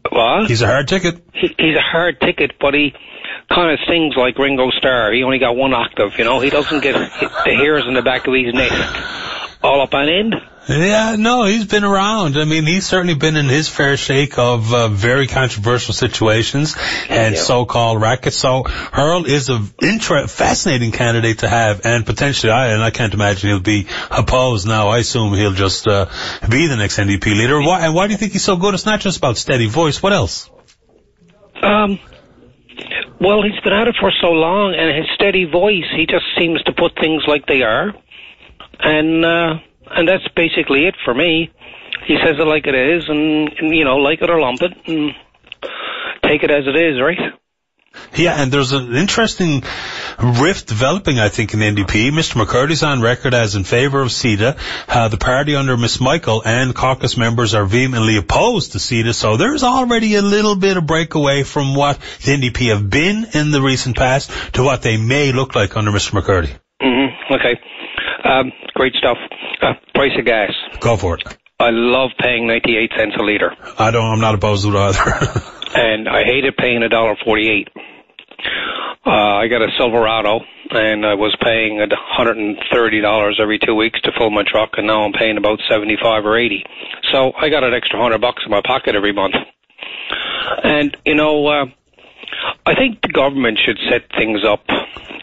What? He's a hard ticket. He's a hard ticket, but he kind of sings like Ringo Starr. He only got one octave, you know. He doesn't get the hairs in the back of his neck all up on end. Yeah, no, he's been around. I mean, he's certainly been in his fair shake of very controversial situations and so-called rackets. So Earl is a fascinating candidate to have, and potentially, I can't imagine he'll be opposed now. I assume he'll just be the next NDP leader. Why do you think he's so good? It's not just about steady voice. What else? Well, he's been at it for so long, and his steady voice, he just seems to put things like they are. And that's basically it for me. He says it like it is, and you know, like it or lump it, and take it as it is, right? Yeah, and there's an interesting rift developing, I think, in the NDP. Mr. McCurdy's on record as in favour of CETA. The party under Miss Michael and caucus members are vehemently opposed to CETA, so there's already a little bit of breakaway from what the NDP have been in the recent past to what they may look like under Mr. McCurdy. Mm-hmm. Okay. Great stuff. Price of gas. Go for it. I love paying 98 cents a litre. I'm not opposed to it either. And I hated paying $1.48. I got a Silverado, and I was paying $130 every 2 weeks to fill my truck, and now I'm paying about $75 or $80. So I got an extra $100 in my pocket every month. And, you know, I think the government should set things up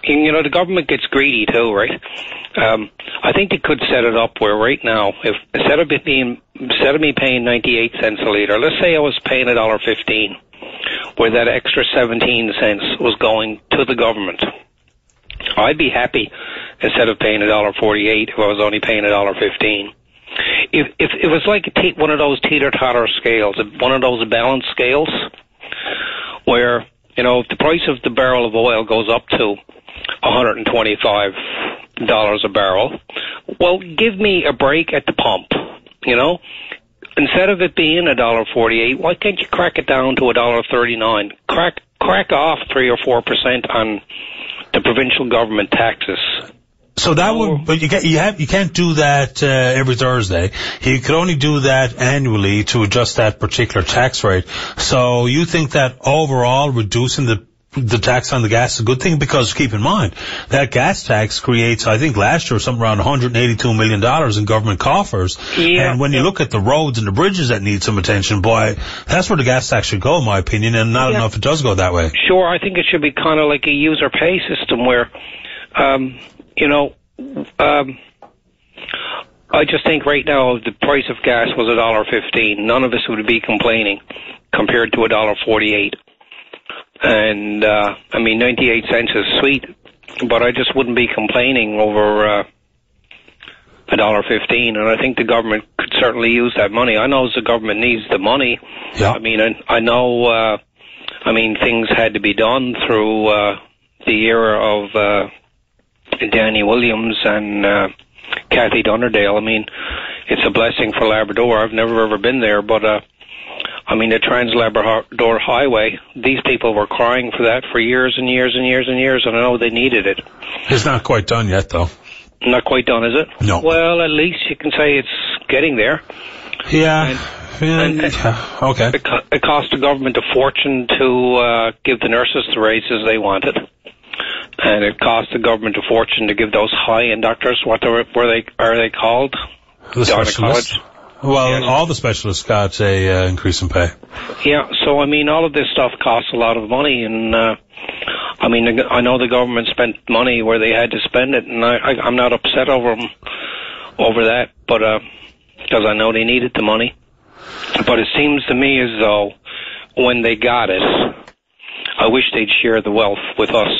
you know, the government gets greedy too, right? I think they could set it up where right now, if instead of me paying 98 cents a litre, let's say I was paying $1.15, where that extra 17 cents was going to the government, I'd be happy instead of paying $1.48 if I was only paying $1.15. If it was like one of those teeter-totter scales, one of those balance scales, where, you know, if the price of the barrel of oil goes up to $125 a barrel, well, give me a break at the pump, you know? Instead of it being $1.48, why can't you crack it down to $1.39? Crack off 3 or 4% on the provincial government taxes. So that would, but you can't do that every Thursday. You could only do that annually to adjust that particular tax rate. So you think that overall reducing the tax on the gas is a good thing? Because keep in mind, that gas tax creates, I think last year, something around $182 million in government coffers. Yeah, and when you look at the roads and the bridges that need some attention, boy, that's where the gas tax should go, in my opinion, and not enough it does go that way. Sure, I think it should be kind of like a user pay system where, you know, I just think right now if the price of gas was $1.15, none of us would be complaining compared to $1.48. And, I mean, 98 cents is sweet, but I just wouldn't be complaining over $1.15, and I think the government could certainly use that money. I know the government needs the money. Yeah. I mean, I know, I mean, things had to be done through the era of Danny Williams and Kathy Dunderdale. I mean, it's a blessing for Labrador. I've never ever been there, but I mean, the Trans-Labrador Highway, these people were crying for that for years and years and years and years, and I know they needed it. It's not quite done yet, though. Not quite done, is it? No. Well, at least you can say it's getting there. Yeah. Okay. It cost the government a fortune to give the nurses the raises they wanted. And it cost the government a fortune to give those high-end doctors, are they called? The specialists. Well, yes. All the specialists got a increase in pay. Yeah, so I mean, all of this stuff costs a lot of money, and I mean, I know the government spent money where they had to spend it, and I'm not upset over that, but because I know they needed the money. But it seems to me as though when they got it, I wish they'd share the wealth with us.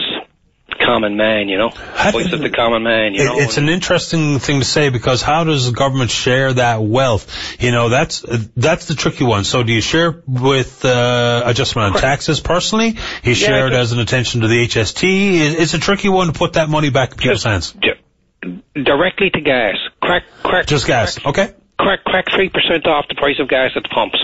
Common man, you know, voice of the common man, you know. It's an interesting thing to say, because how does the government share that wealth? You know, that's the tricky one. So do you share with adjustment on taxes personally? You share it as an attention to the HST? It's a tricky one to put that money back in people's hands. Directly to gas. Crack. Just gas, okay. Crack 3% off the price of gas at the pumps.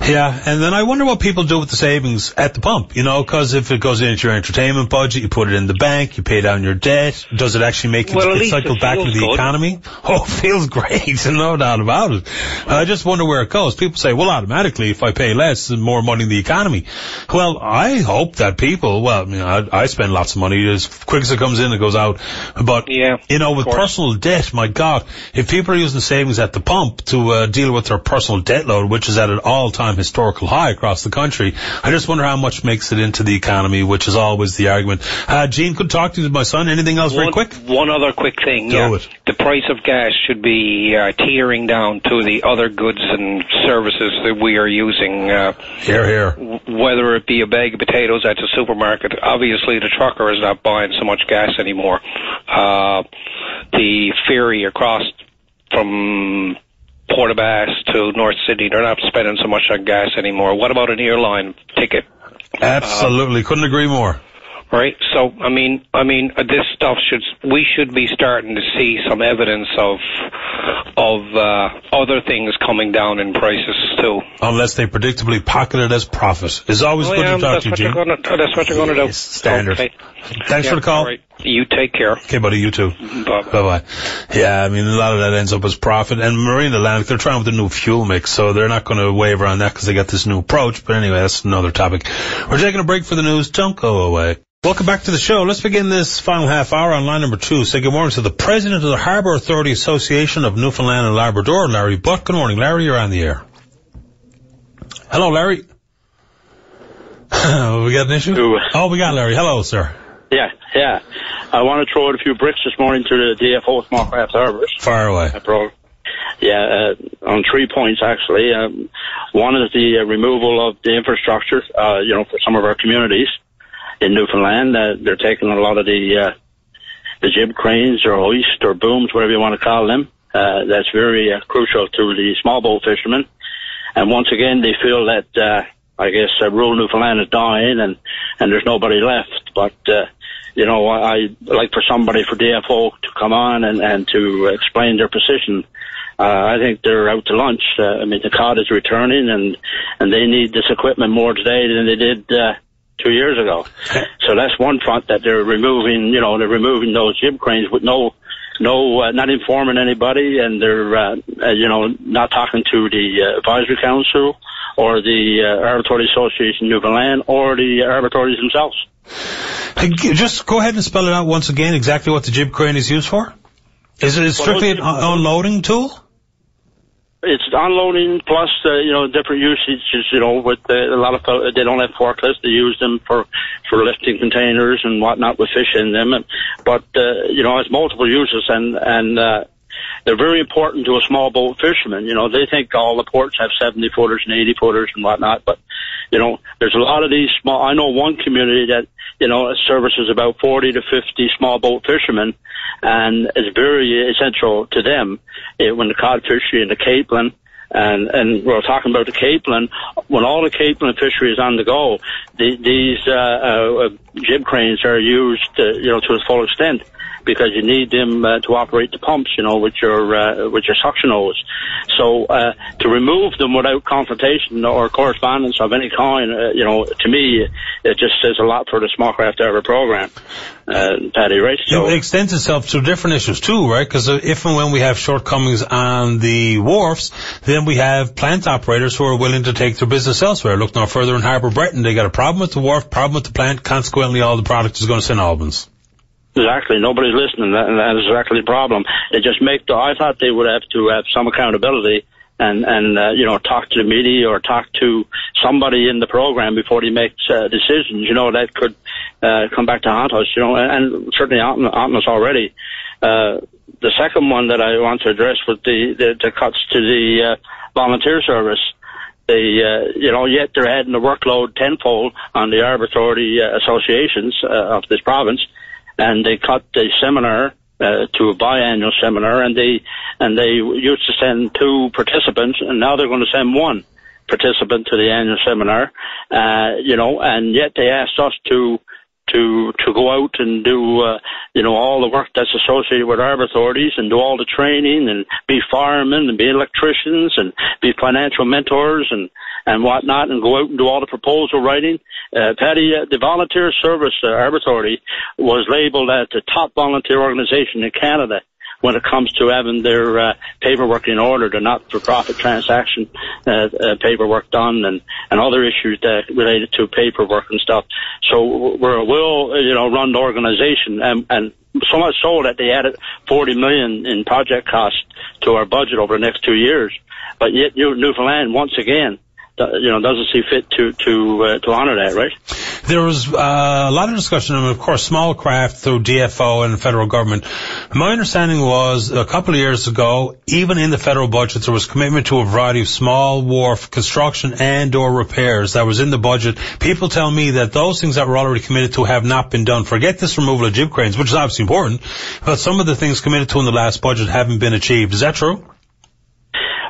Yeah, and then I wonder what people do with the savings at the pump, you know, because if it goes into your entertainment budget, you put it in the bank, you pay down your debt, does it actually make it cycle back into the economy? Oh, it feels great, no doubt about it. I just wonder where it goes. People say, well, automatically, if I pay less, there's more money in the economy. Well, I hope that people, well, you know, I spend lots of money. As quick as it comes in, it goes out. But, you know, with personal debt, my God, if people are using savings at the pump to deal with their personal debt load, which is at an all-time historical high across the country, I just wonder how much makes it into the economy, which is always the argument. Gene, good talk to you, my son. Anything else very quick? One other quick thing. Go it. The price of gas should be teetering down to the other goods and services that we are using. Here. Whether it be a bag of potatoes at the supermarket. Obviously, the trucker is not buying so much gas anymore. The ferry across from Port-au-Basque to North Sydney, they're not spending so much on gas anymore. What about an airline ticket? Absolutely, couldn't agree more. Right, so I mean, this stuff we should be starting to see some evidence of other things coming down in prices too. Unless they predictably pocket it as profit. It's always good to talk to you, Gene. That's what you're going to do. Standard. Okay. Thanks for the call. All right. You take care. Okay, buddy, you too. Bye-bye. Yeah, I mean, a lot of that ends up as profit. And Marine Atlantic, they're trying with the new fuel mix, so they're not going to waver on that because they got this new approach. But anyway, that's another topic. We're taking a break for the news. Don't go away. Welcome back to the show. Let's begin this final half hour on line number 2. Say good morning to the President of the Harbour Authority Association of Newfoundland and Labrador, Larry Butt. Good morning, Larry. You're on the air. Hello, Larry. We got an issue? Oh, we got Larry. Hello, sir. Yeah. I want to throw out a few bricks this morning to the DFO Small Craft Harvest. Fire away. On 3 points, actually. One is the removal of the infrastructure, for some of our communities in Newfoundland. They're taking a lot of the jib cranes or hoist or booms, whatever you want to call them. That's very crucial to the small boat fishermen. And once again, they feel that, rural Newfoundland is dying and there's nobody left. But, I'd like for somebody for DFO to come on and to explain their position. I think they're out to lunch. The cod is returning and they need this equipment more today than they did 2 years ago. So that's one front that they're removing, they're removing those jib cranes with not informing anybody, and they're, not talking to the advisory council or the Arbitrary Association Newfoundland or the arbitrators themselves. Just go ahead and spell it out once again, exactly what the jib crane is used for. Is it strictly an unloading tool? It's unloading plus, different usages, with a lot of, they don't have forklifts. They use them for lifting containers and whatnot with fish in them. But it's multiple uses and they're very important to a small boat fisherman. They think all the ports have 70 footers and 80 footers and whatnot, but, there's a lot of these small, I know one community that, services about 40 to 50 small boat fishermen, and it's very essential to them when the cod fishery and the capelin, and we're talking about the capelin, when all the capelin fishery is on the go, these jib cranes are used, to the full extent, because you need them to operate the pumps, with your suction hose. So to remove them without confrontation or correspondence of any kind, to me, it just says a lot for the Small Craft Arbor program, Paddy, right? So it extends itself to different issues too, right? Because if and when we have shortcomings on the wharfs, then we have plant operators who are willing to take their business elsewhere. Look no further in Harbour Breton. They got a problem with the wharf, problem with the plant. Consequently, all the product is going to St. Albans. Exactly. Nobody's listening, and that is exactly the problem. It just I thought they would have to have some accountability and talk to the media or talk to somebody in the program before he makes decisions, that could come back to haunt us, and certainly haunt us already. The second one that I want to address was the cuts to the volunteer service. Yet they're adding the workload tenfold on the arbitrary associations of this province. And they cut the seminar to a biannual seminar, and they used to send 2 participants, and now they're going to send 1 participant to the annual seminar, and yet they asked us to go out and do all the work that's associated with arbor authorities and do all the training and be firemen and be electricians and be financial mentors and whatnot, and go out and do all the proposal writing. Paddy, the Volunteer Service Arbor Authority was labeled as the top volunteer organization in Canada when it comes to having their paperwork in order, the not-for-profit transaction paperwork done, and other issues that related to paperwork and stuff. So we're a well-run organization, and so much so that they added $40 million in project costs to our budget over the next 2 years. But yet Newfoundland, once again, doesn't see fit to honor that, right? There was a lot of discussion, and of course, small craft through DFO and the federal government. My understanding was a couple of years ago, even in the federal budget, there was commitment to a variety of small wharf construction and/or repairs that was in the budget. People tell me that those things that were already committed to have not been done. Forget this removal of jib cranes, which is obviously important, but some of the things committed to in the last budget haven't been achieved. Is that true?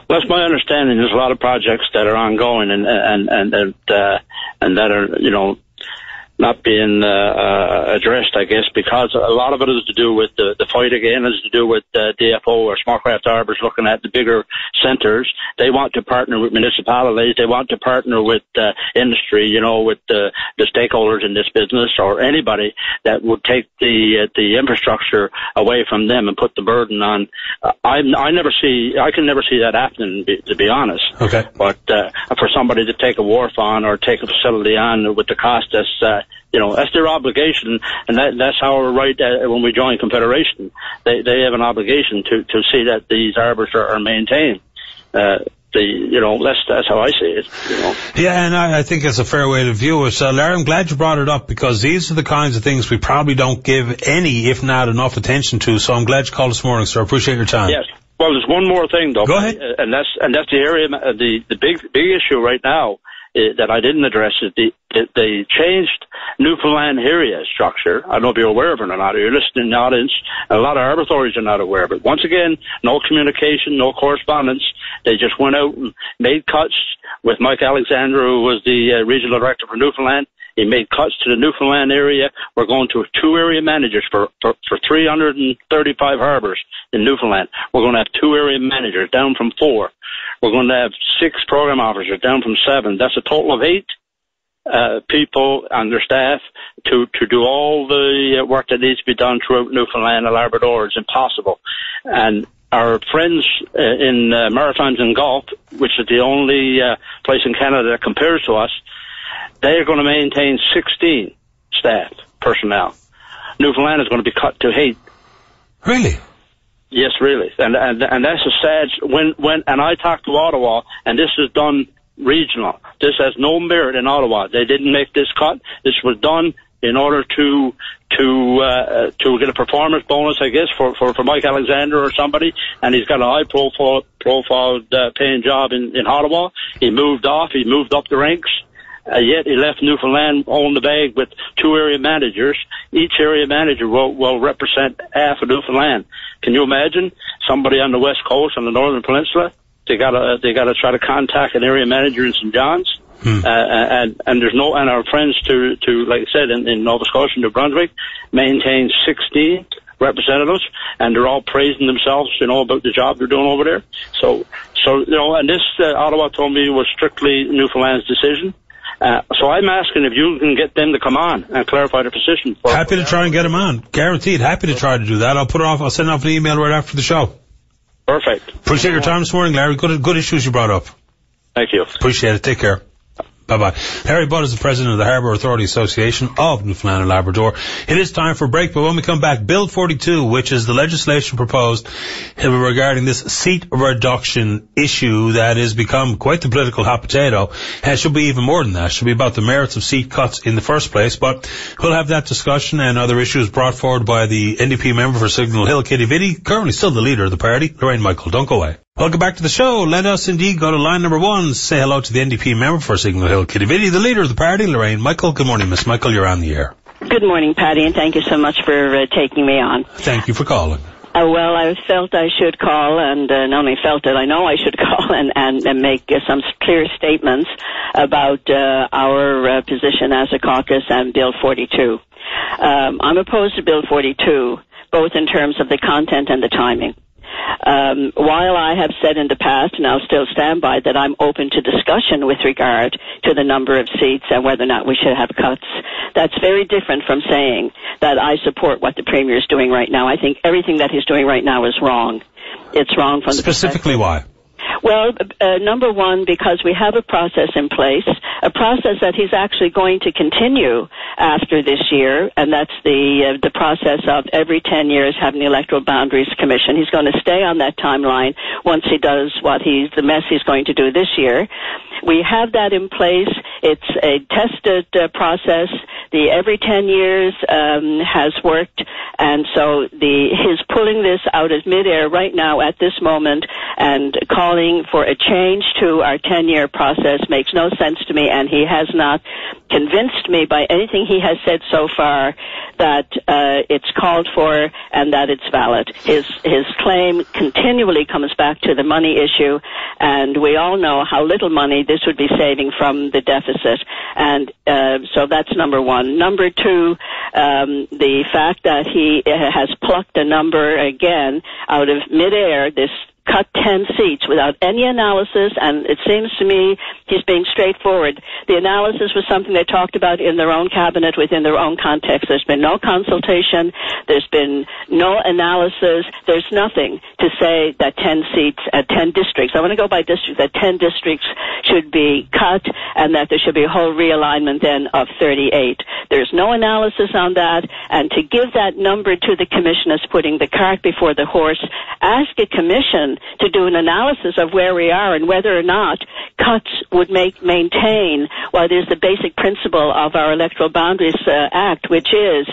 Well, that's my understanding. There's a lot of projects that are ongoing and that are, not being addressed, I guess, because a lot of it is to do with the fight again, is to do with DFO or Small Craft Arbors looking at the bigger centres. They want to partner with municipalities. They want to partner with industry, with the stakeholders in this business or anybody that would take the infrastructure away from them and put the burden on. I can never see that happening, to be honest. Okay. But for somebody to take a wharf on or take a facility on with the cost that's their obligation, and that's our right when we join Confederation. They have an obligation to see that these arbors are maintained. that's how I see it. Yeah, and I think it's a fair way to view it. Larry, I'm glad you brought it up, because these are the kinds of things we probably don't give any, if not enough, attention to. So I'm glad you called this morning, sir. Appreciate your time. Yes. Well, there's one more thing, though. Go ahead. And that's the area. The big issue right now that I didn't address is they changed Newfoundland area structure. I don't know if you're aware of it or not. You're listening in the audience. A lot of arbor authorities are not aware of it. Once again, no communication, no correspondence. They just went out and made cuts with Mike Alexander, who was the regional director for Newfoundland. He made cuts to the Newfoundland area. We're going to 2 area managers for 335 harbors in Newfoundland. We're going to have 2 area managers, down from 4. We're going to have 6 program officers, down from 7. That's a total of 8 people and their staff to do all the work that needs to be done throughout Newfoundland and Labrador. It's impossible. And our friends in Maritimes and Gulf, which is the only place in Canada that compares to us, they are going to maintain 16 staff personnel. Newfoundland is going to be cut to 8. Really? Yes, really. And that's a sad. And I talked to Ottawa, and this is done regional. This has no merit in Ottawa. They didn't make this cut. This was done in order to get a performance bonus, I guess, for Mike Alexander or somebody, and he's got a high profile paying job in Ottawa. He moved up the ranks. Yet he left Newfoundland holding the bag with 2 area managers. Each area manager will represent half of Newfoundland. Can you imagine somebody on the west coast, on the northern peninsula? They gotta try to contact an area manager in St. John's. And there's no, and our friends to like I said in Nova Scotia, New Brunswick, maintain 16 representatives, and they're all praising themselves, about the job they're doing over there. So and this Ottawa told me was strictly Newfoundland's decision. So I'm asking if you can get them to come on and clarify their position. Happy to try and get them on. Guaranteed. Happy to try to do that. I'll send off an email right after the show. Perfect. Appreciate your time this morning, Larry. Good issues you brought up. Thank you. Appreciate it. Take care. Bye-bye. Larry Budd is the president of the Harbour Authority Association of Newfoundland and Labrador. It is time for a break, but when we come back, Bill 42, which is the legislation proposed regarding this seat reduction issue that has become quite the political hot potato, and should be even more than that. It should be about the merits of seat cuts in the first place, but we'll have that discussion and other issues brought forward by the NDP member for Signal Hill, Kitty Vitti, currently still the leader of the party, Lorraine Michael. Don't go away. Welcome back to the show. Let us indeed go to line number 1. Say hello to the NDP member for Signal Hill, Kitty Vitti, the leader of the party, Lorraine Michael. Good morning, Miss Michael. You're on the air. Good morning, Patty, and thank you so much for taking me on. Thank you for calling. Well, I felt I should call, and not only felt it, I know I should call and make some clear statements about our position as a caucus and Bill 42. I'm opposed to Bill 42, both in terms of the content and the timing. While I have said in the past, and I'll still stand by, that I'm open to discussion with regard to the number of seats and whether or not we should have cuts, that's very different from saying that I support what the Premier is doing right now. I think everything that he's doing right now is wrong. It's wrong from the Specifically why? Well, number one, because we have a process in place, a process that he's actually going to continue after this year, and that's the process of every 10 years having the Electoral Boundaries Commission. He's going to stay on that timeline once he does the mess he's going to do this year. We have that in place. It's a tested process. The every 10 years has worked, and so his pulling this out of midair right now at this moment and calling for a change to our 10-year process makes no sense to me, and he has not convinced me by anything he has said so far that it's called for and that it's valid. His claim continually comes back to the money issue, and we all know how little money this would be saving from the deficit, and so that's number one. Number two, the fact that he has plucked a number again out of midair, this cut 10 seats without any analysis, and it seems to me he's being straightforward. The analysis was something they talked about in their own cabinet within their own context. There's been no consultation. There's been no analysis. There's nothing to say that 10 seats at 10 districts, I want to go by districts, that 10 districts should be cut and that there should be a whole realignment then of 38. There's no analysis on that, and to give that number to the commission is putting the cart before the horse. Ask a commission commission to do an analysis of where we are and whether or not cuts would maintain what is the basic principle of our Electoral Boundaries Act, which is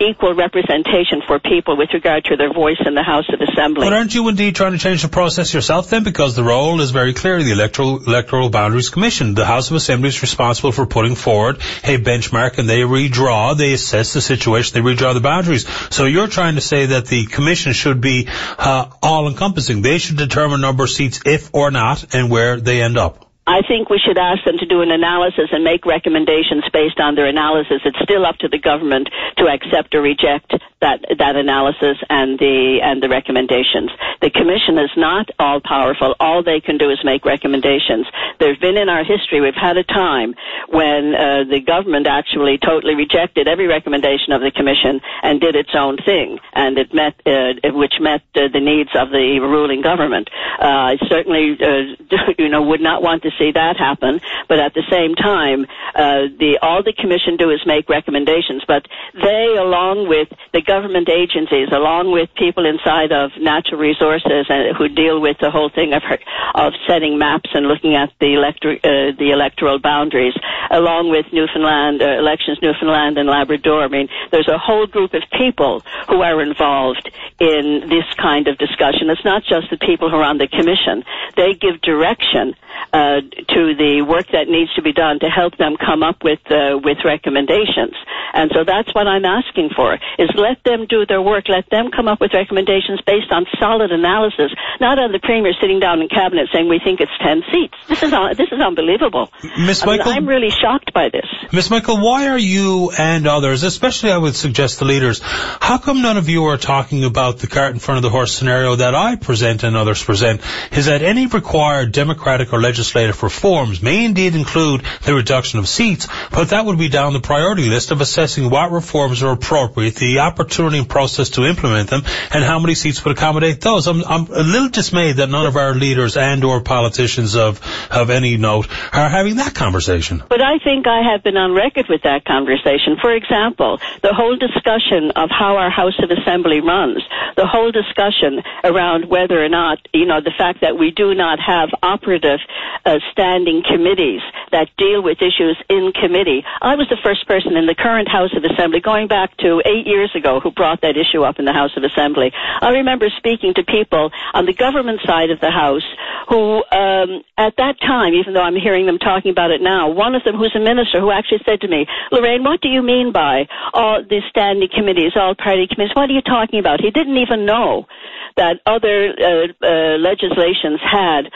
equal representation for people with regard to their voice in the House of Assembly. But aren't you indeed trying to change the process yourself then? Because the role is very clear, the Electoral Boundaries Commission. The House of Assembly is responsible for putting forward a benchmark, and they assess the situation, they redraw the boundaries. So you're trying to say that the commission should be all-encompassing. They should determine number of seats if or not and where they end up. I think we should ask them to do an analysis and make recommendations based on their analysis. It's still up to the government to accept or reject that analysis and the recommendations. The commission is not all powerful. All they can do is make recommendations. There's been in our history, we've had a time when the government actually totally rejected every recommendation of the commission and did its own thing, and which met the needs of the ruling government. I certainly would not want to see that happen, but at the same time, all the commission do is make recommendations, but they, along with the government agencies, along with people inside of natural resources who deal with the whole thing of setting maps and looking at the electoral boundaries, along with Elections Newfoundland and Labrador. I mean, there's a whole group of people who are involved in this kind of discussion. It's not just the people who are on the commission. They give direction to the work that needs to be done to help them come up with recommendations. And so that's what I'm asking for, is let them do their work, let them come up with recommendations based on solid analysis, not on the Premier sitting down in Cabinet saying we think it's 10 seats. This is unbelievable. Ms. Michael, I'm really shocked by this. Ms. Michael, why are you and others, especially I would suggest the leaders, how come none of you are talking about the cart in front of the horse scenario that I present and others present, is that any required democratic or legislative reforms may indeed include the reduction of seats, but that would be down the priority list of assessing what reforms are appropriate, the opportunity and process to implement them, and how many seats would accommodate those. I'm a little dismayed that none of our leaders and or politicians of any note are having that conversation. But I think I have been on record with that conversation. For example, the whole discussion of how our House of Assembly runs, the whole discussion around whether or not, the fact that we do not have operative standing committees that deal with issues in committee. I was the first person in the current House of Assembly, going back to 8 years ago, who brought that issue up in the House of Assembly. I remember speaking to people on the government side of the House who, at that time, even though I'm hearing them talking about it now, one of them who's a minister who actually said to me, Lorraine, what do you mean by all these standing committees, all party committees? What are you talking about? He didn't even know that other legislations had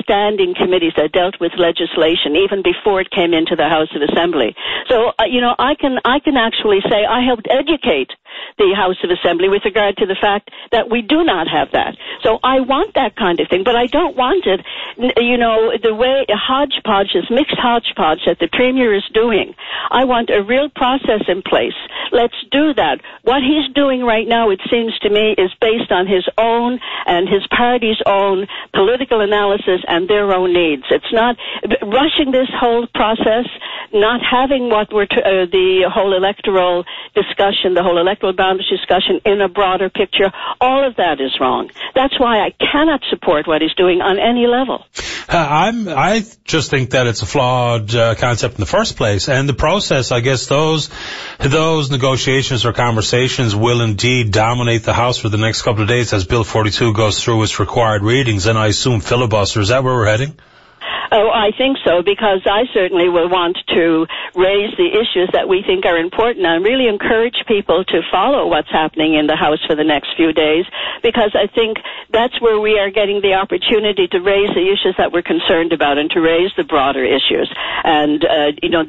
standing committees that dealt with legislation even before it came into the House of Assembly. So, I can actually say I helped educate the House of Assembly with regard to the fact that we do not have that. So I want that kind of thing, but I don't want it, the way mixed hodgepodge that the Premier is doing. I want a real process in place. Let's do that. What he's doing right now, it seems to me, is based on his own and his party's own political analysis and their own needs. It's not rushing this whole process, not having the whole electoral discussion, the whole electoral boundaries discussion in a broader picture. All of that is wrong. That's why I cannot support what he's doing on any level. I just think that it's a flawed concept in the first place, and the process, I guess those negotiations or conversations will indeed dominate the House for the next couple of days as Bill 42 goes through its required readings, and I assume filibuster. Is that where we're heading? Oh, I think so, because I certainly will want to raise the issues that we think are important and really encourage people to follow what's happening in the House for the next few days, because I think that's where we are getting the opportunity to raise the issues that we're concerned about and to raise the broader issues. And,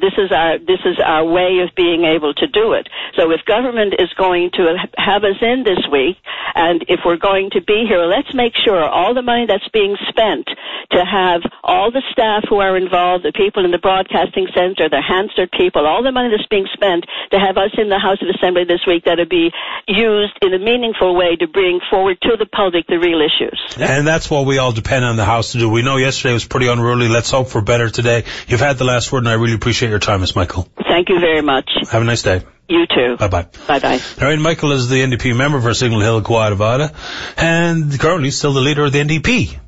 this is our way of being able to do it. So if government is going to have us in this week, and if we're going to be here, let's make sure all the money that's being spent to have all the staff who are involved, the people in the broadcasting center, the Hansard people, all the money that's being spent to have us in the House of Assembly this week that'll be used in a meaningful way to bring forward to the public the real issues. And that's what we all depend on the House to do. We know yesterday was pretty unruly. Let's hope for better today. You've had the last word, and I really appreciate your time, Ms. Michael. Thank you very much. Have a nice day. You too. Bye-bye. Bye-bye. All right, Michael is the NDP member for Signal Hill, Guadavada, and currently still the leader of the NDP.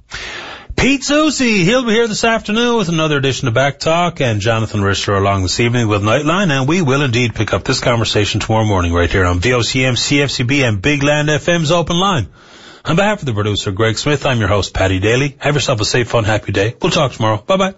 Pete Soucy, he'll be here this afternoon with another edition of Back Talk, and Jonathan Richter along this evening with Nightline, and we will indeed pick up this conversation tomorrow morning right here on VOCM, CFCB, and Big Land FM's Open Line. On behalf of the producer, Greg Smith, I'm your host, Paddy Daly. Have yourself a safe, fun, happy day. We'll talk tomorrow. Bye-bye.